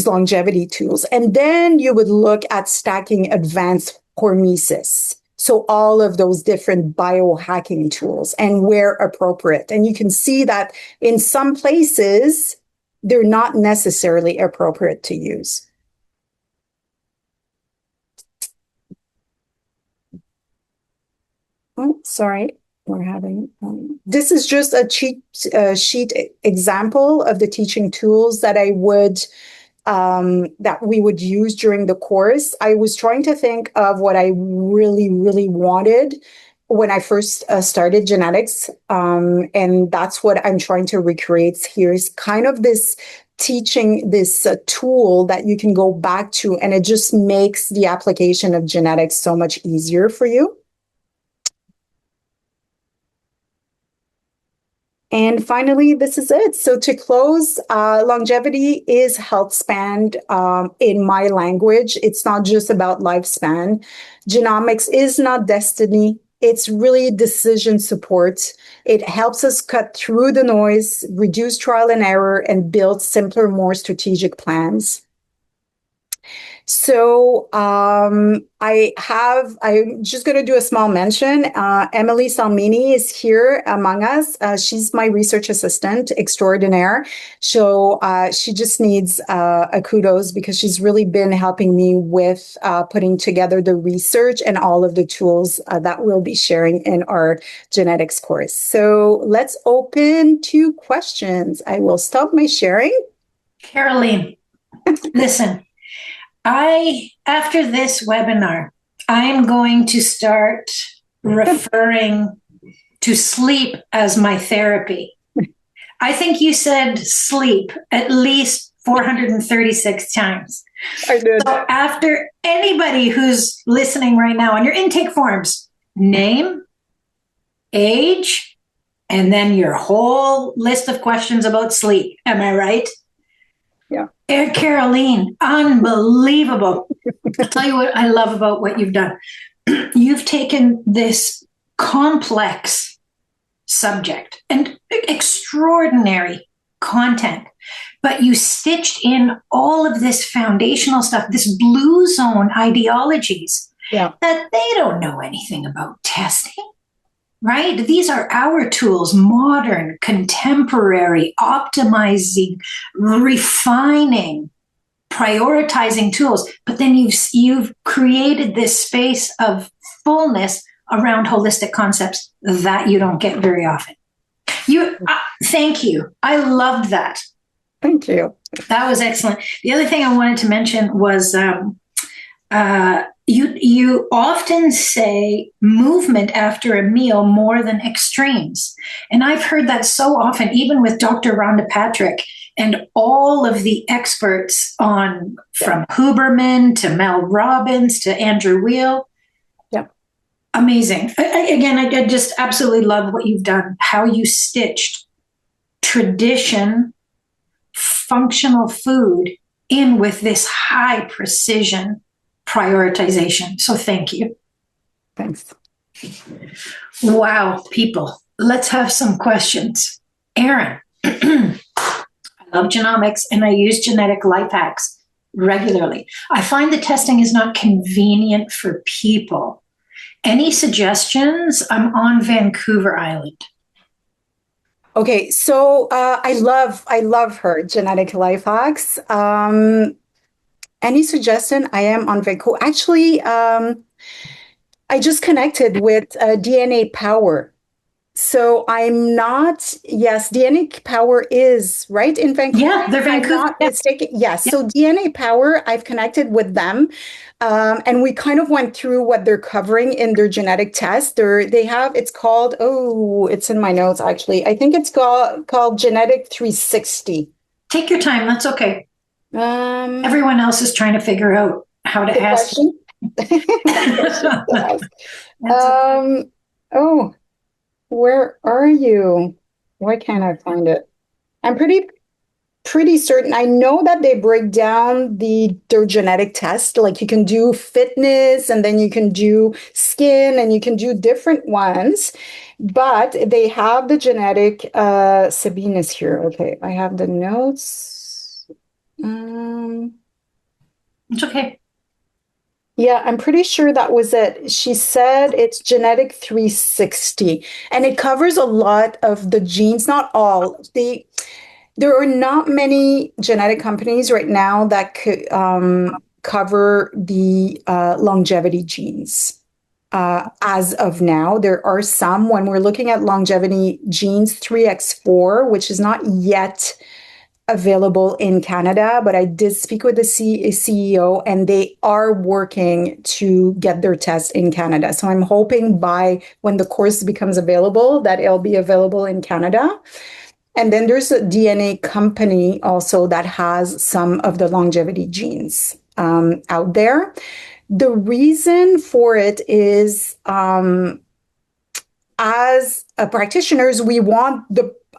longevity tools. And then you would look at stacking advanced hormesis. So all of those different biohacking tools and where appropriate. And you can see that in some places, they're not necessarily appropriate to use. Oh, sorry. We're having, this is just a cheat sheet example of the teaching tools that I would that we would use during the course. I was trying to think of what I really, really wanted when I first started genetics. And that's what I'm trying to recreate here, is kind of this teaching, this tool that you can go back to, and it just makes the application of genetics so much easier for you. And finally, this is it. So to close, longevity is health span in my language. It's not just about lifespan. Genomics is not destiny. it's really decision support. It helps us cut through the noise, reduce trial and error, and build simpler, more strategic plans. So I'm just going to do a small mention. Emily Salmini is here among us. She's my research assistant extraordinaire. So she just needs a kudos because she's really been helping me with putting together the research and all of the tools that we'll be sharing in our genetics course. So let's open to questions. I will stop my sharing. Caroline, listen. After this webinar, I am going to start referring to sleep as my therapy. I think you said sleep at least 436 times. I did. So after anybody who's listening right now on your intake forms, name, age, and then your whole list of questions about sleep. Am I right? Yeah. Caroline, unbelievable. I'll tell you what I love about what you've done. You've taken this complex subject and extraordinary content, but you stitched in all of this foundational stuff, this blue zone ideologies that they don't know anything about testing. Right? These are our tools, modern, contemporary, optimizing, refining, prioritizing tools. But then you've created this space of fullness around holistic concepts that you don't get very often. Thank you. I loved that. Thank you. That was excellent. The other thing I wanted to mention was you often say movement after a meal more than extremes. And I've heard that so often, even with Dr. Rhonda Patrick and all of the experts from Huberman to Mel Robbins to Andrew Weil. Yep. Amazing. I just absolutely love what you've done, how you stitched tradition, functional food in with this high precision prioritization. So thank you. Thanks. Wow, people. Let's have some questions. Aaron, I love genomics and I use genetic life hacks regularly. I find the testing is not convenient for people. Any suggestions? I'm on Vancouver Island. Okay, so I love her genetic life hacks. Any suggestion? I am on Vancouver. Actually, I just connected with DNA Power. So I'm not, yes, DNA Power is right in Vancouver. Yeah, they're Vancouver. I'm not mistaken. Yes. So DNA Power, I've connected with them. And we kind of went through what they're covering in their genetic test. It's called, it's in my notes actually. I think it's called Genetic 360. Take your time. That's okay. Everyone else is trying to figure out how to ask. Where are you? Why can't I find it? I'm pretty certain. I know that they break down their genetic test. Like you can do fitness and then you can do skin and you can do different ones. But they have the genetic, Sabine is here. Okay, I have the notes. It's okay. Yeah, I'm pretty sure that was it. She said it's Genetic 360, and it covers a lot of the genes, not all. There are not many genetic companies right now that could cover the longevity genes. As of now, there are some. When we're looking at longevity genes, 3x4, which is not yet available in Canada, but I did speak with the CEO and they are working to get their test in Canada. So I'm hoping by when the course becomes available that it'll be available in Canada. And then there's a DNA company also that has some of the longevity genes out there. The reason for it is as practitioners, we want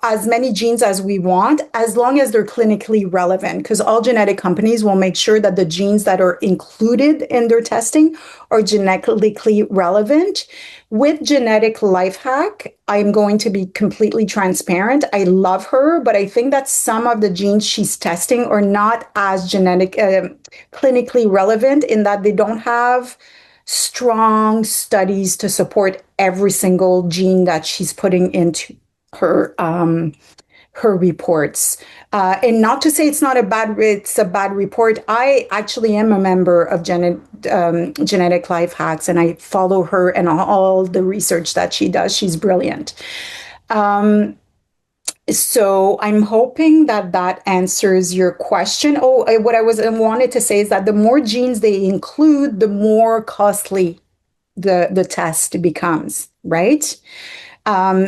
as many genes as we want, as long as they're clinically relevant, because all genetic companies will make sure that the genes that are included in their testing are genetically relevant. With Genetic Lifehack, I'm going to be completely transparent. I love her, but I think that some of the genes she's testing are not as clinically relevant, in that they don't have strong studies to support every single gene that she's putting into her reports. And not to say it's a bad report. I actually am a member of Genetic Life Hacks, and I follow her and all the research that she does. She's brilliant. So I'm hoping that that answers your question. Oh, what I wanted to say is that the more genes they include, the more costly the test becomes, right?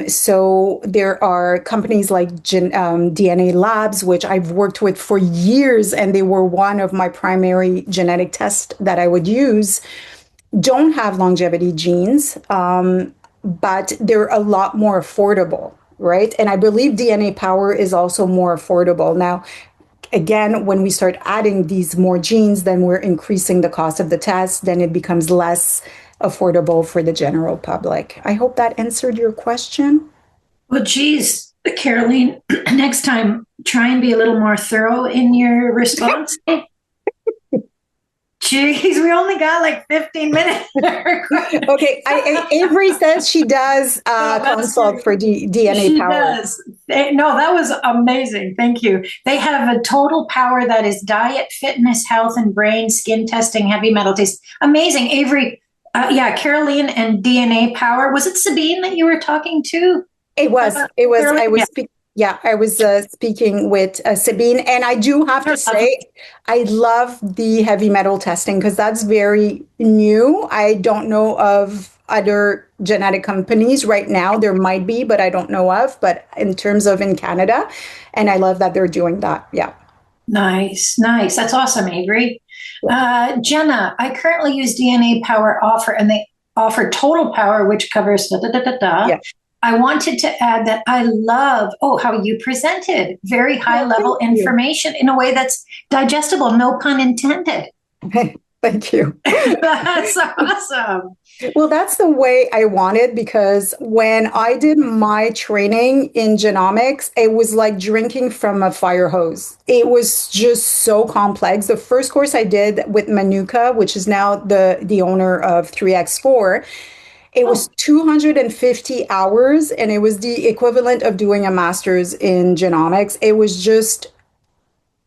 So there are companies like DNA Labs, which I've worked with for years, and they were one of my primary genetic tests that I would use. Don't have longevity genes, but they're a lot more affordable, right? And I believe DNA Power is also more affordable. Now, again, when we start adding these more genes, then we're increasing the cost of the test, then it becomes less affordable for the general public. I hope that answered your question. Well, geez, Caroline, next time, try and be a little more thorough in your response. Geez, we only got like 15 minutes. Okay, Avery says she does consult for DNA Power. Does. No, that was amazing. Thank you. They have a total power that is diet, fitness, health, and brain, skin testing, heavy metal taste. Amazing. Avery, yeah, Caroline and DNA Power. Was it Sabine that you were talking to? It was. Caroline? I was speaking. Yeah, I was speaking with Sabine, and I do have to say, I love the heavy metal testing because that's very new. I don't know of other genetic companies right now. There might be, but I don't know of. But in terms of in Canada, and I love that they're doing that. Yeah. Nice. That's awesome, Avery. Jenna, I currently use DNA Power Offer, and they offer total power, which covers da da da da da. Yeah. I wanted to add that I love, how you presented very high level information in a way that's digestible, no pun intended. Thank you. That's awesome. Well, that's the way I wanted, because when I did my training in genomics, it was like drinking from a fire hose. It was just so complex. The first course I did with Manuka, which is now the owner of 3x4, it was 250 hours, and it was the equivalent of doing a master's in genomics. It was just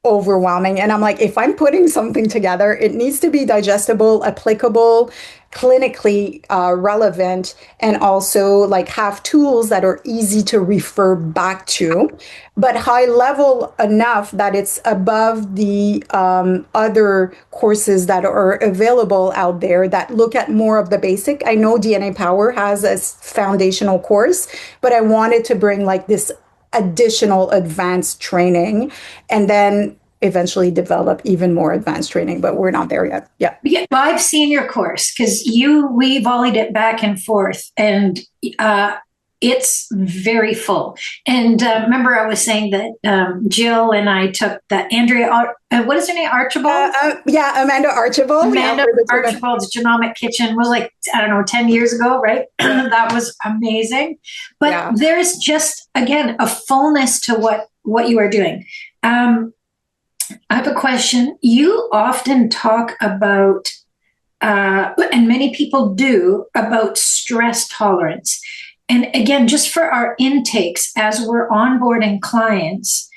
overwhelming. And I'm like, if I'm putting something together, it needs to be digestible, applicable, clinically relevant, and also like have tools that are easy to refer back to, but high level enough that it's above the other courses that are available out there that look at more of the basic. I know DNA Power has a foundational course, but I wanted to bring like this additional advanced training, and then eventually develop even more advanced training, but we're not there yet. Yeah. Well, I've seen your course because we volleyed it back and forth, and it's very full. And remember, I was saying that Jill and I took the Andrea, what is her name? Archibald? Amanda Archibald. Amanda Archibald's Genomic Kitchen was like, I don't know, 10 years ago, right? That was amazing. But there's just, again, a fullness to what you are doing. I have a question. You often talk about, and many people do, about stress tolerance. And again, just for our intakes, as we're onboarding clients,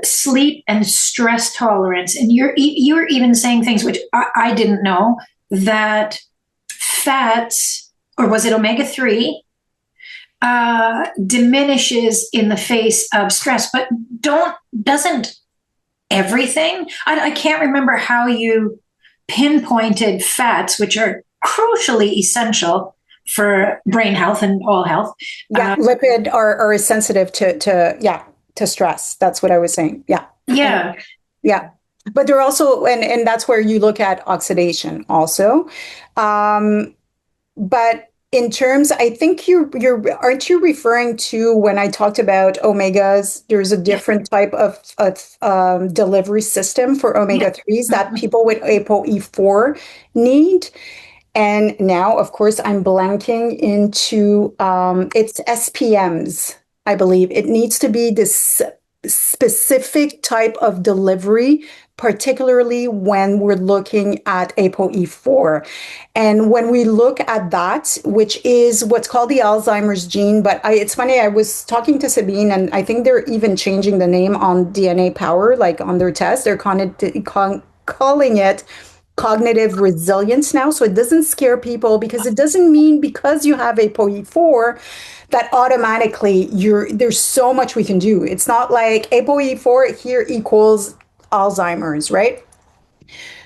sleep and stress tolerance. And you're even saying things which I didn't know, that fats, or was it omega-3, diminishes in the face of stress, but doesn't everything? I can't remember how you pinpointed fats, which are crucially essential for brain health and all health. Lipid are sensitive to stress. That's what I was saying. Yeah. But they're also, and that's where you look at oxidation also. But in terms, I think aren't you referring to when I talked about omegas? There's a different type of delivery system for omega 3s that people with ApoE4 need. And now, of course, I'm blanking into it's SPMs, I believe. It needs to be this specific type of delivery, particularly when we're looking at ApoE4. And when we look at that, which is what's called the Alzheimer's gene, but it's funny, I was talking to Sabine, and I think they're even changing the name on DNA Power, like on their test. They're calling it cognitive resilience now. So it doesn't scare people, because it doesn't mean because you have ApoE4 that automatically there's so much we can do. It's not like ApoE4 here equals Alzheimer's, right?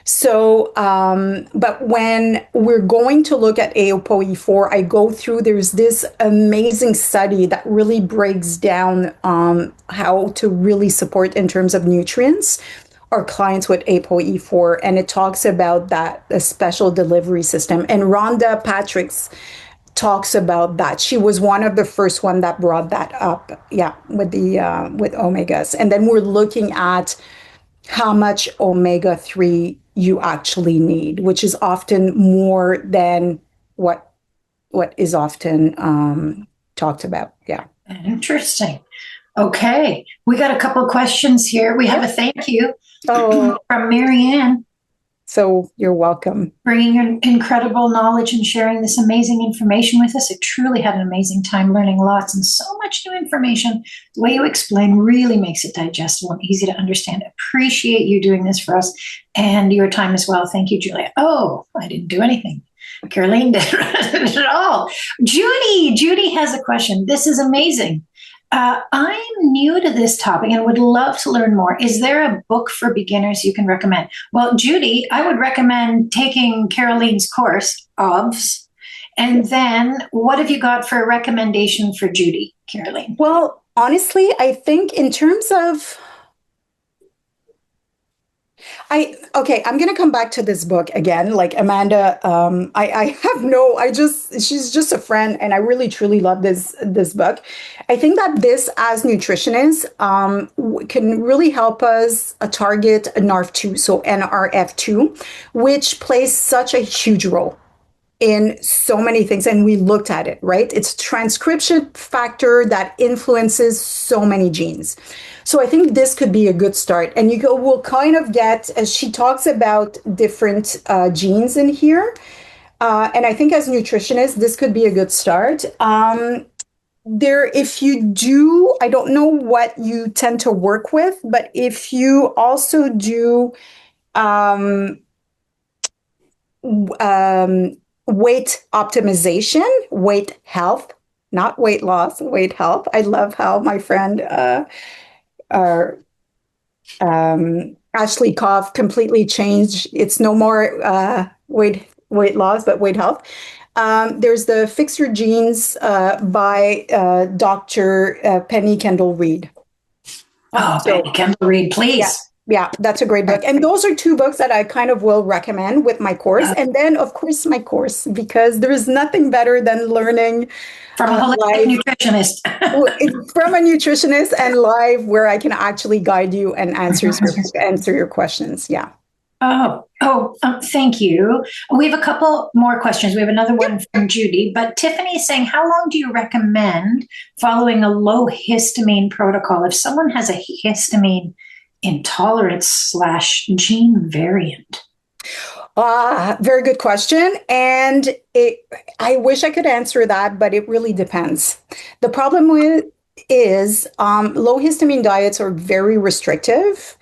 So, but when we're going to look at ApoE4, I go through, there's this amazing study that really breaks down how to really support in terms of nutrients our clients with ApoE4, and it talks about that, a special delivery system. And Rhonda Patrick's talks about that. She was one of the first one that brought that up, with the with omegas. And then we're looking at how much omega-3 you actually need, which is often more than what is often talked about. Yeah. Interesting. Okay. We got a couple of questions here. We have a thank you from Marianne. So you're welcome. Bringing your incredible knowledge and sharing this amazing information with us. I truly had an amazing time learning lots and so much new information. The way you explain really makes it digestible and easy to understand. Appreciate you doing this for us and your time as well. Thank you, Julia. Oh, I didn't do anything. Caroline did it all. Judy has a question. This is amazing. I'm new to this topic and would love to learn more. Is there a book for beginners you can recommend? Well, Judy, I would recommend taking Caroline's course, OBS. And then what have you got for a recommendation for Judy, Caroline? Well, honestly, I think in terms of I'm going to come back to this book again. Like Amanda, she's just a friend, and I really truly love this book. I think that this, as nutritionists, can really help us target NRF2, so NRF2, which plays such a huge role in so many things. And we looked at it, right? It's a transcription factor that influences so many genes. So I think this could be a good start. And we'll kind of get, as she talks about different genes in here. And I think as nutritionists, this could be a good start. If you do, I don't know what you tend to work with, but if you also do weight optimization, weight health, not weight loss, weight health. I love how my friend Ashley Koff completely changed. It's no more weight loss, but weight health. There's the Fix Your Genes by Dr. Penny Kendall Reid. Penny Kendall Reid, please. Yeah, that's a great book. And those are two books that I kind of will recommend with my course. And then, of course, my course, because there's nothing better than learning from a holistic nutritionist. From a nutritionist and live, where I can actually guide you and answer your questions. Yeah. Thank you. We have a couple more questions. We have another one from Judy, but Tiffany is saying, how long do you recommend following a low histamine protocol if someone has a histamine intolerance / gene variant? Very good question. And I wish I could answer that, but it really depends. The problem is low histamine diets are very restrictive.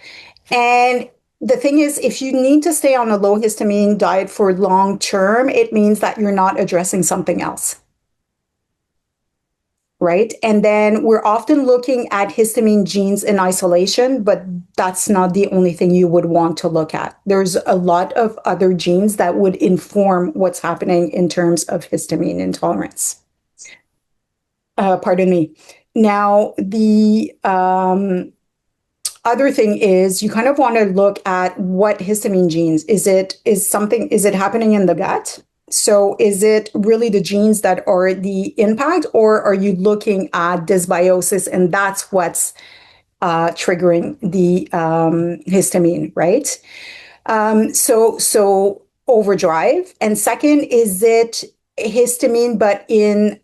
And the thing is, if you need to stay on a low histamine diet for long term, it means that you're not addressing something else. Right? And then we're often looking at histamine genes in isolation, but that's not the only thing you would want to look at. There's a lot of other genes that would inform what's happening in terms of histamine intolerance. Pardon me. Now, the other thing is you kind of want to look at what histamine genes. Is it happening in the gut? So is it really the genes that are the impact, or are you looking at dysbiosis and that's what's triggering the histamine, right? So overdrive. And second, is it histamine, but in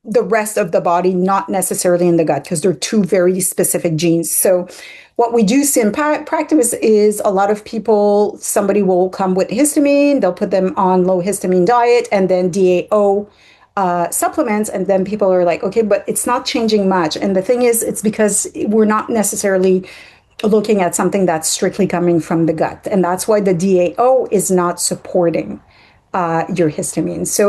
the rest of the body, not necessarily in the gut, because they're two very specific genes. So what we do see in practice is a lot of people, somebody will come with histamine, they'll put them on low histamine diet and then DAO supplements. And then people are like, okay, but it's not changing much. And the thing is, it's because we're not necessarily looking at something that's strictly coming from the gut. And that's why the DAO is not supporting your histamine. So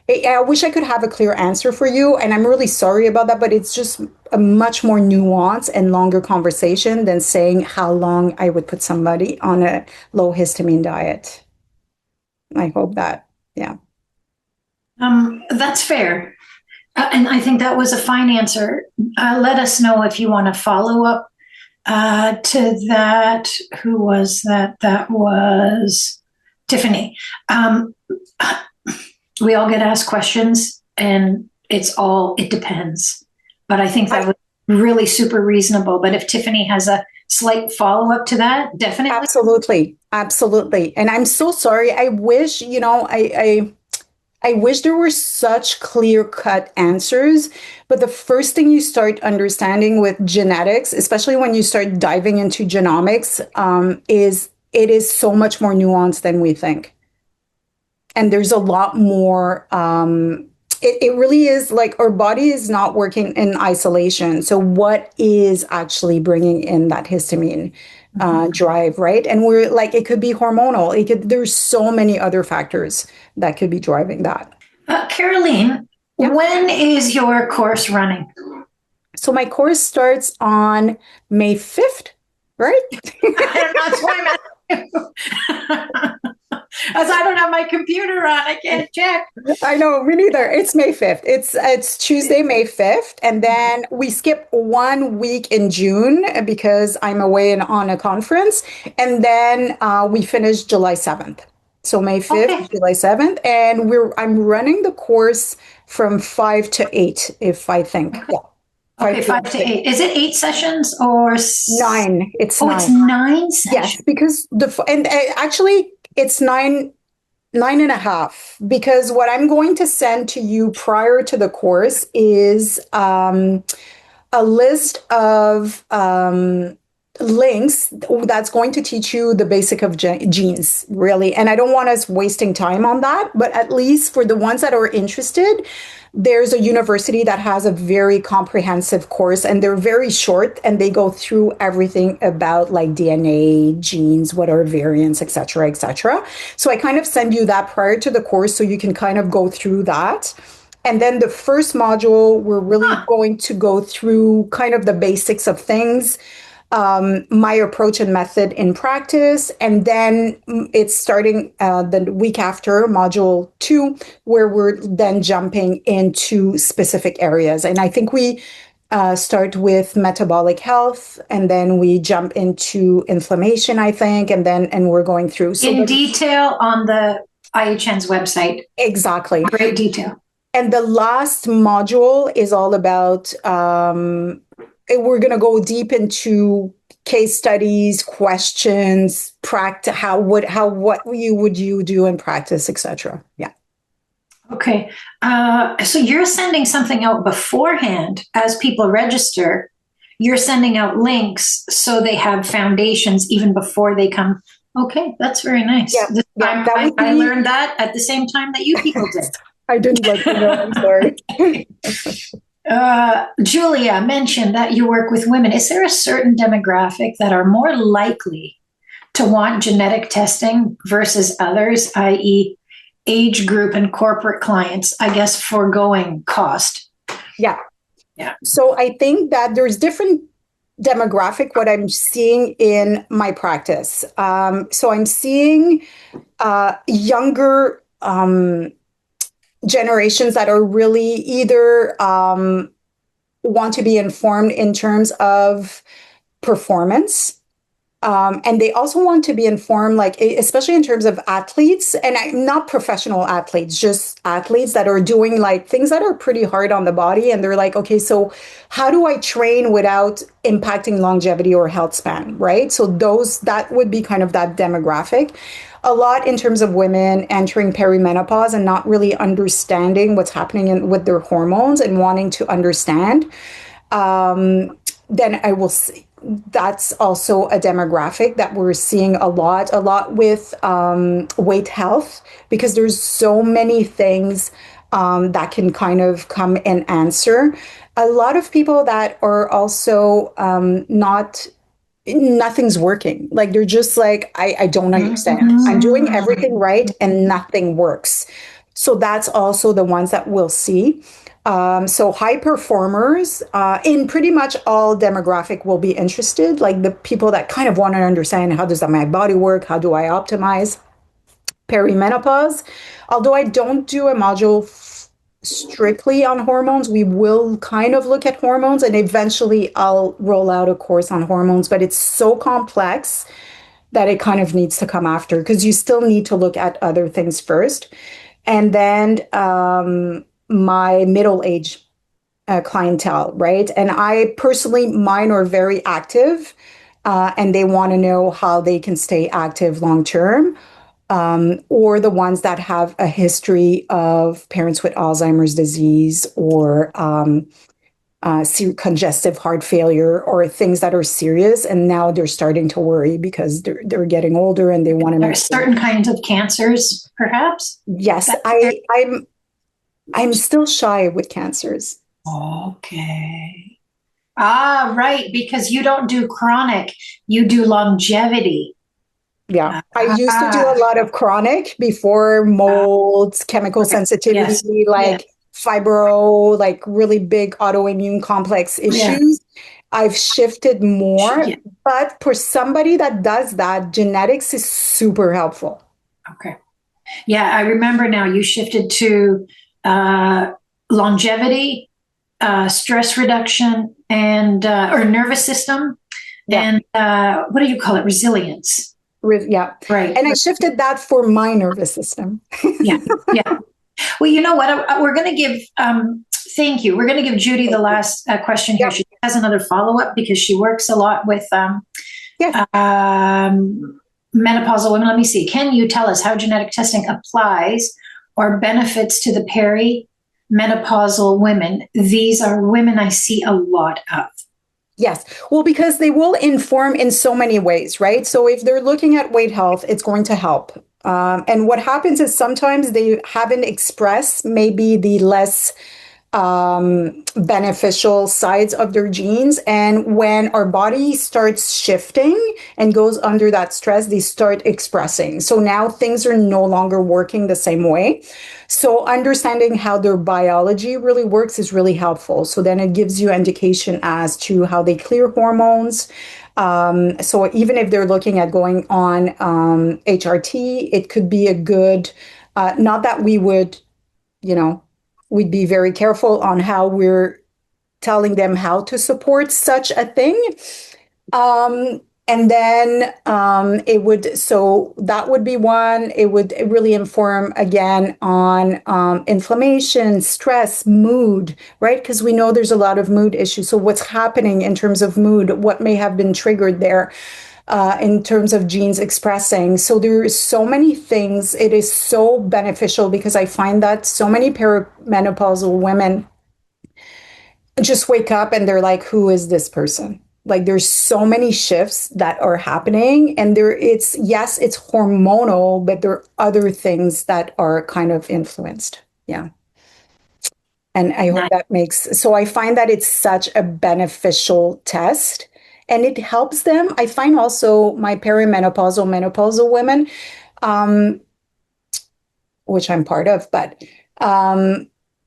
I wish I could have a clear answer for you, and I'm really sorry about that, but it's just a much more nuanced and longer conversation than saying how long I would put somebody on a low histamine diet. I hope that, yeah. That's fair. And I think that was a fine answer. Let us know if you want to follow up to that. Who was that? That was Tiffany. We all get asked questions and it depends. But I think that was really super reasonable. But if Tiffany has a slight follow-up to that, definitely. Absolutely. And I'm so sorry. I wish, I wish there were such clear-cut answers, but the first thing you start understanding with genetics, especially when you start diving into genomics, is it is so much more nuanced than we think. And there's a lot more, it really is like our body is not working in isolation. So what is actually bringing in that histamine drive, right? And we're like, it could be hormonal. There's so many other factors that could be driving that. Caroline, when is your course running? So my course starts on May 5th, right? That's why I'm as I don't have my computer on, I can't check. I know, me neither. It's May 5th. It's Tuesday, May 5th. And then we skip 1 week in June because I'm away on a conference. And then we finish July 7th. So May 5th, July 7th. And I'm running the course from 5 to 8, if I think. Yeah. 5 to 8. Is it 8 sessions or 9? It's 9. It's 9 sessions. Yes, because actually it's 9.5, because what I'm going to send to you prior to the course is a list of links that's going to teach you the basic of genes, really. And I don't want us wasting time on that, but at least for the ones that are interested, there's a university that has a very comprehensive course, and they're very short, and they go through everything about like DNA, genes, what are variants, et cetera, et cetera. So I kind of send you that prior to the course so you can kind of go through that. And then the first module, we're really going to go through kind of the basics of things, my approach and method in practice. And then it's starting the week after, module 2, where we're then jumping into specific areas. And I think we start with metabolic health, and then we jump into inflammation, I think, and we're going through. So in detail on the IHN's website. Exactly. Great detail. And the last module is all about, we're going to go deep into case studies, questions, practice, what would you do in practice, etc. Yeah. Okay. So you're sending something out beforehand as people register. You're sending out links so they have foundations even before they come. Okay, that's very nice. Yeah, I learned that at the same time that you people did. I didn't let you know. I'm sorry. Julia mentioned that you work with women. Is there a certain demographic that are more likely to want genetic testing versus others, i.e., age group and corporate clients, I guess, foregoing cost? Yeah. So I think that there's different demographic, what I'm seeing in my practice. So I'm seeing younger generations that are really either want to be informed in terms of performance, And they also want to be informed, like, especially in terms of athletes, and not professional athletes, just athletes that are doing like things that are pretty hard on the body. And they're like, okay, so how do I train without impacting longevity or health span, right? So that would be kind of that demographic. A lot in terms of women entering perimenopause and not really understanding what's happening with their hormones and wanting to understand. Then I will see that's also a demographic that we're seeing a lot with weight health, because there's so many things that can kind of come and answer. A lot of people that are also nothing's working. Like they're just like, I don't understand. I'm doing everything right and nothing works. So that's also the ones that we'll see. So high performers in pretty much all demographic will be interested, like the people that kind of want to understand, how does my body work? How do I optimize perimenopause? Although I don't do a module strictly on hormones, we will kind of look at hormones, and eventually I'll roll out a course on hormones, but it's so complex that it kind of needs to come after, because you still need to look at other things first. And then my middle age clientele, right? And I personally, mine are very active, and they want to know how they can stay active long term, or the ones that have a history of parents with Alzheimer's disease, or congestive heart failure, or things that are serious, and now they're starting to worry because they're getting older and they want to make certain kinds of cancers, perhaps. Yes, I'm still shy with cancers. Okay. Right, because you don't do chronic, you do longevity. Yeah, I used to do a lot of chronic before molds, chemical sensitivity, fibro, like really big autoimmune complex issues. I've shifted more, but for somebody that does that, genetics is super helpful. Okay. Yeah, I remember now you shifted to longevity, stress reduction, and or nervous system, and what do you call it? Resilience. Yeah, right. And I shifted that for my nervous system. yeah. Well, you know what? We're going to give. Thank you. We're going to give Judy the last question here. She has another follow-up because she works a lot with menopausal women. Let me see. Can you tell us how genetic testing applies or benefits to the perimenopausal women? These are women I see a lot of. Yes. Well, because they will inform in so many ways, right? So if they're looking at weight health, it's going to help. And what happens is sometimes they haven't expressed maybe the less beneficial sides of their genes. And when our body starts shifting and goes under that stress, they start expressing. So now things are no longer working the same way. So understanding how their biology really works is really helpful. So then it gives you indication as to how they clear hormones. So even if they're looking at going on HRT, it could be a good, not that we would, we'd be very careful on how we're telling them how to support such a thing. And then that would be one. It would really inform again on inflammation, stress, mood, right? Because we know there's a lot of mood issues. So what's happening in terms of mood, what may have been triggered there in terms of genes expressing. So there are so many things. It is so beneficial because I find that so many perimenopausal women just wake up and they're like, who is this person? Like there's so many shifts that are happening, and it's hormonal, but there are other things that are kind of influenced. Yeah. And I hope that so I find that it's such a beneficial test, and it helps them. I find also my perimenopausal, menopausal women, which I'm part of, but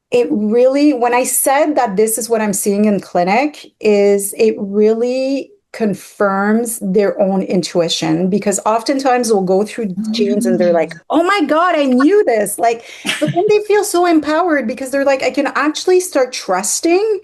it really, when I said that this is what I'm seeing in clinic, it really confirms their own intuition, because oftentimes we'll go through genes and they're like, oh my God, I knew this. But then they feel so empowered because they're like, I can actually start trusting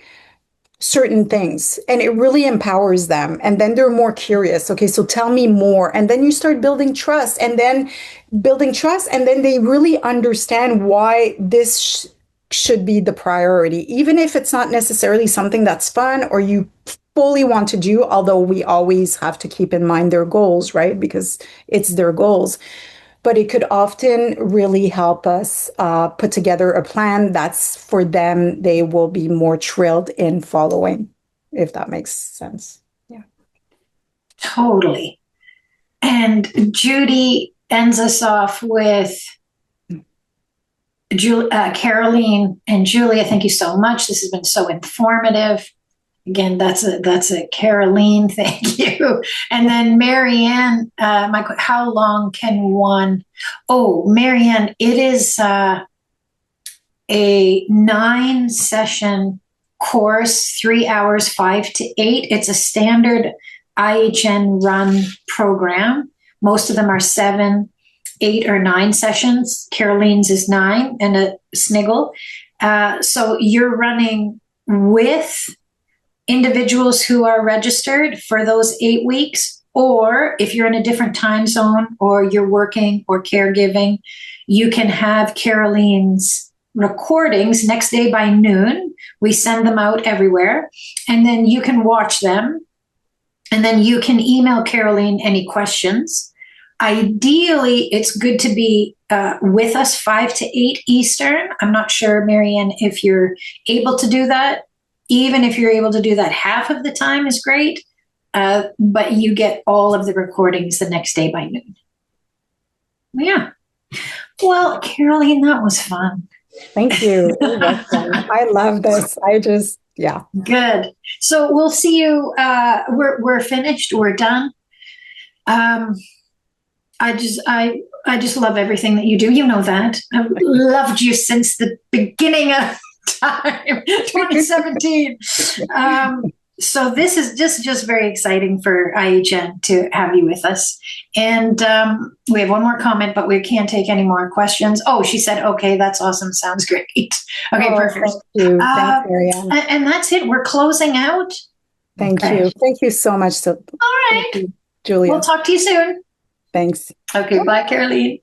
certain things, and it really empowers them, and then they're more curious. Okay, so tell me more, and then you start building trust, and then they really understand why this should be the priority, even if it's not necessarily something that's fun or you fully want to do, although we always have to keep in mind their goals, right? Because it's their goals. But it could often really help us put together a plan that's for them, they will be more thrilled in following, if that makes sense. Yeah. Totally. And Judy ends us off with Caroline and Julia. Thank you so much. This has been so informative. Again, that's a Caroline. Thank you. And then Marianne, how long can one? Oh, Marianne, it is a 9-session course, 3 hours, 5 to 8. It's a standard IHN run program. Most of them are 7, 8, or 9 sessions. Caroline's is 9 and a sniggle. So you're running with individuals who are registered for those 8 weeks, or if you're in a different time zone or you're working or caregiving, you can have Caroline's recordings next day by noon. We send them out everywhere, and then you can watch them, and then you can email Caroline any questions. Ideally, it's good to be with us 5 to 8 Eastern. I'm not sure, Marianne, if you're able to do that. Even if you're able to do that half of the time is great, but you get all of the recordings the next day by noon. Yeah. Well, Caroline, that was fun. Thank you. It was fun. I love this. Yeah. Good. So we'll see you. We're finished. We're done. I just love everything that you do. You know that. I've loved you since the beginning of time, 2017. So this is just very exciting for IHN to have you with us. And we have one more comment, but we can't take any more questions. Oh, she said, okay, that's awesome. Sounds great. Okay, perfect. Thank you. Thanks, Marianne. And that's it. We're closing out. Thank you. Thank you so much. All right. Thank you, Julia. We'll talk to you soon. Thanks. Okay, bye, Caroline.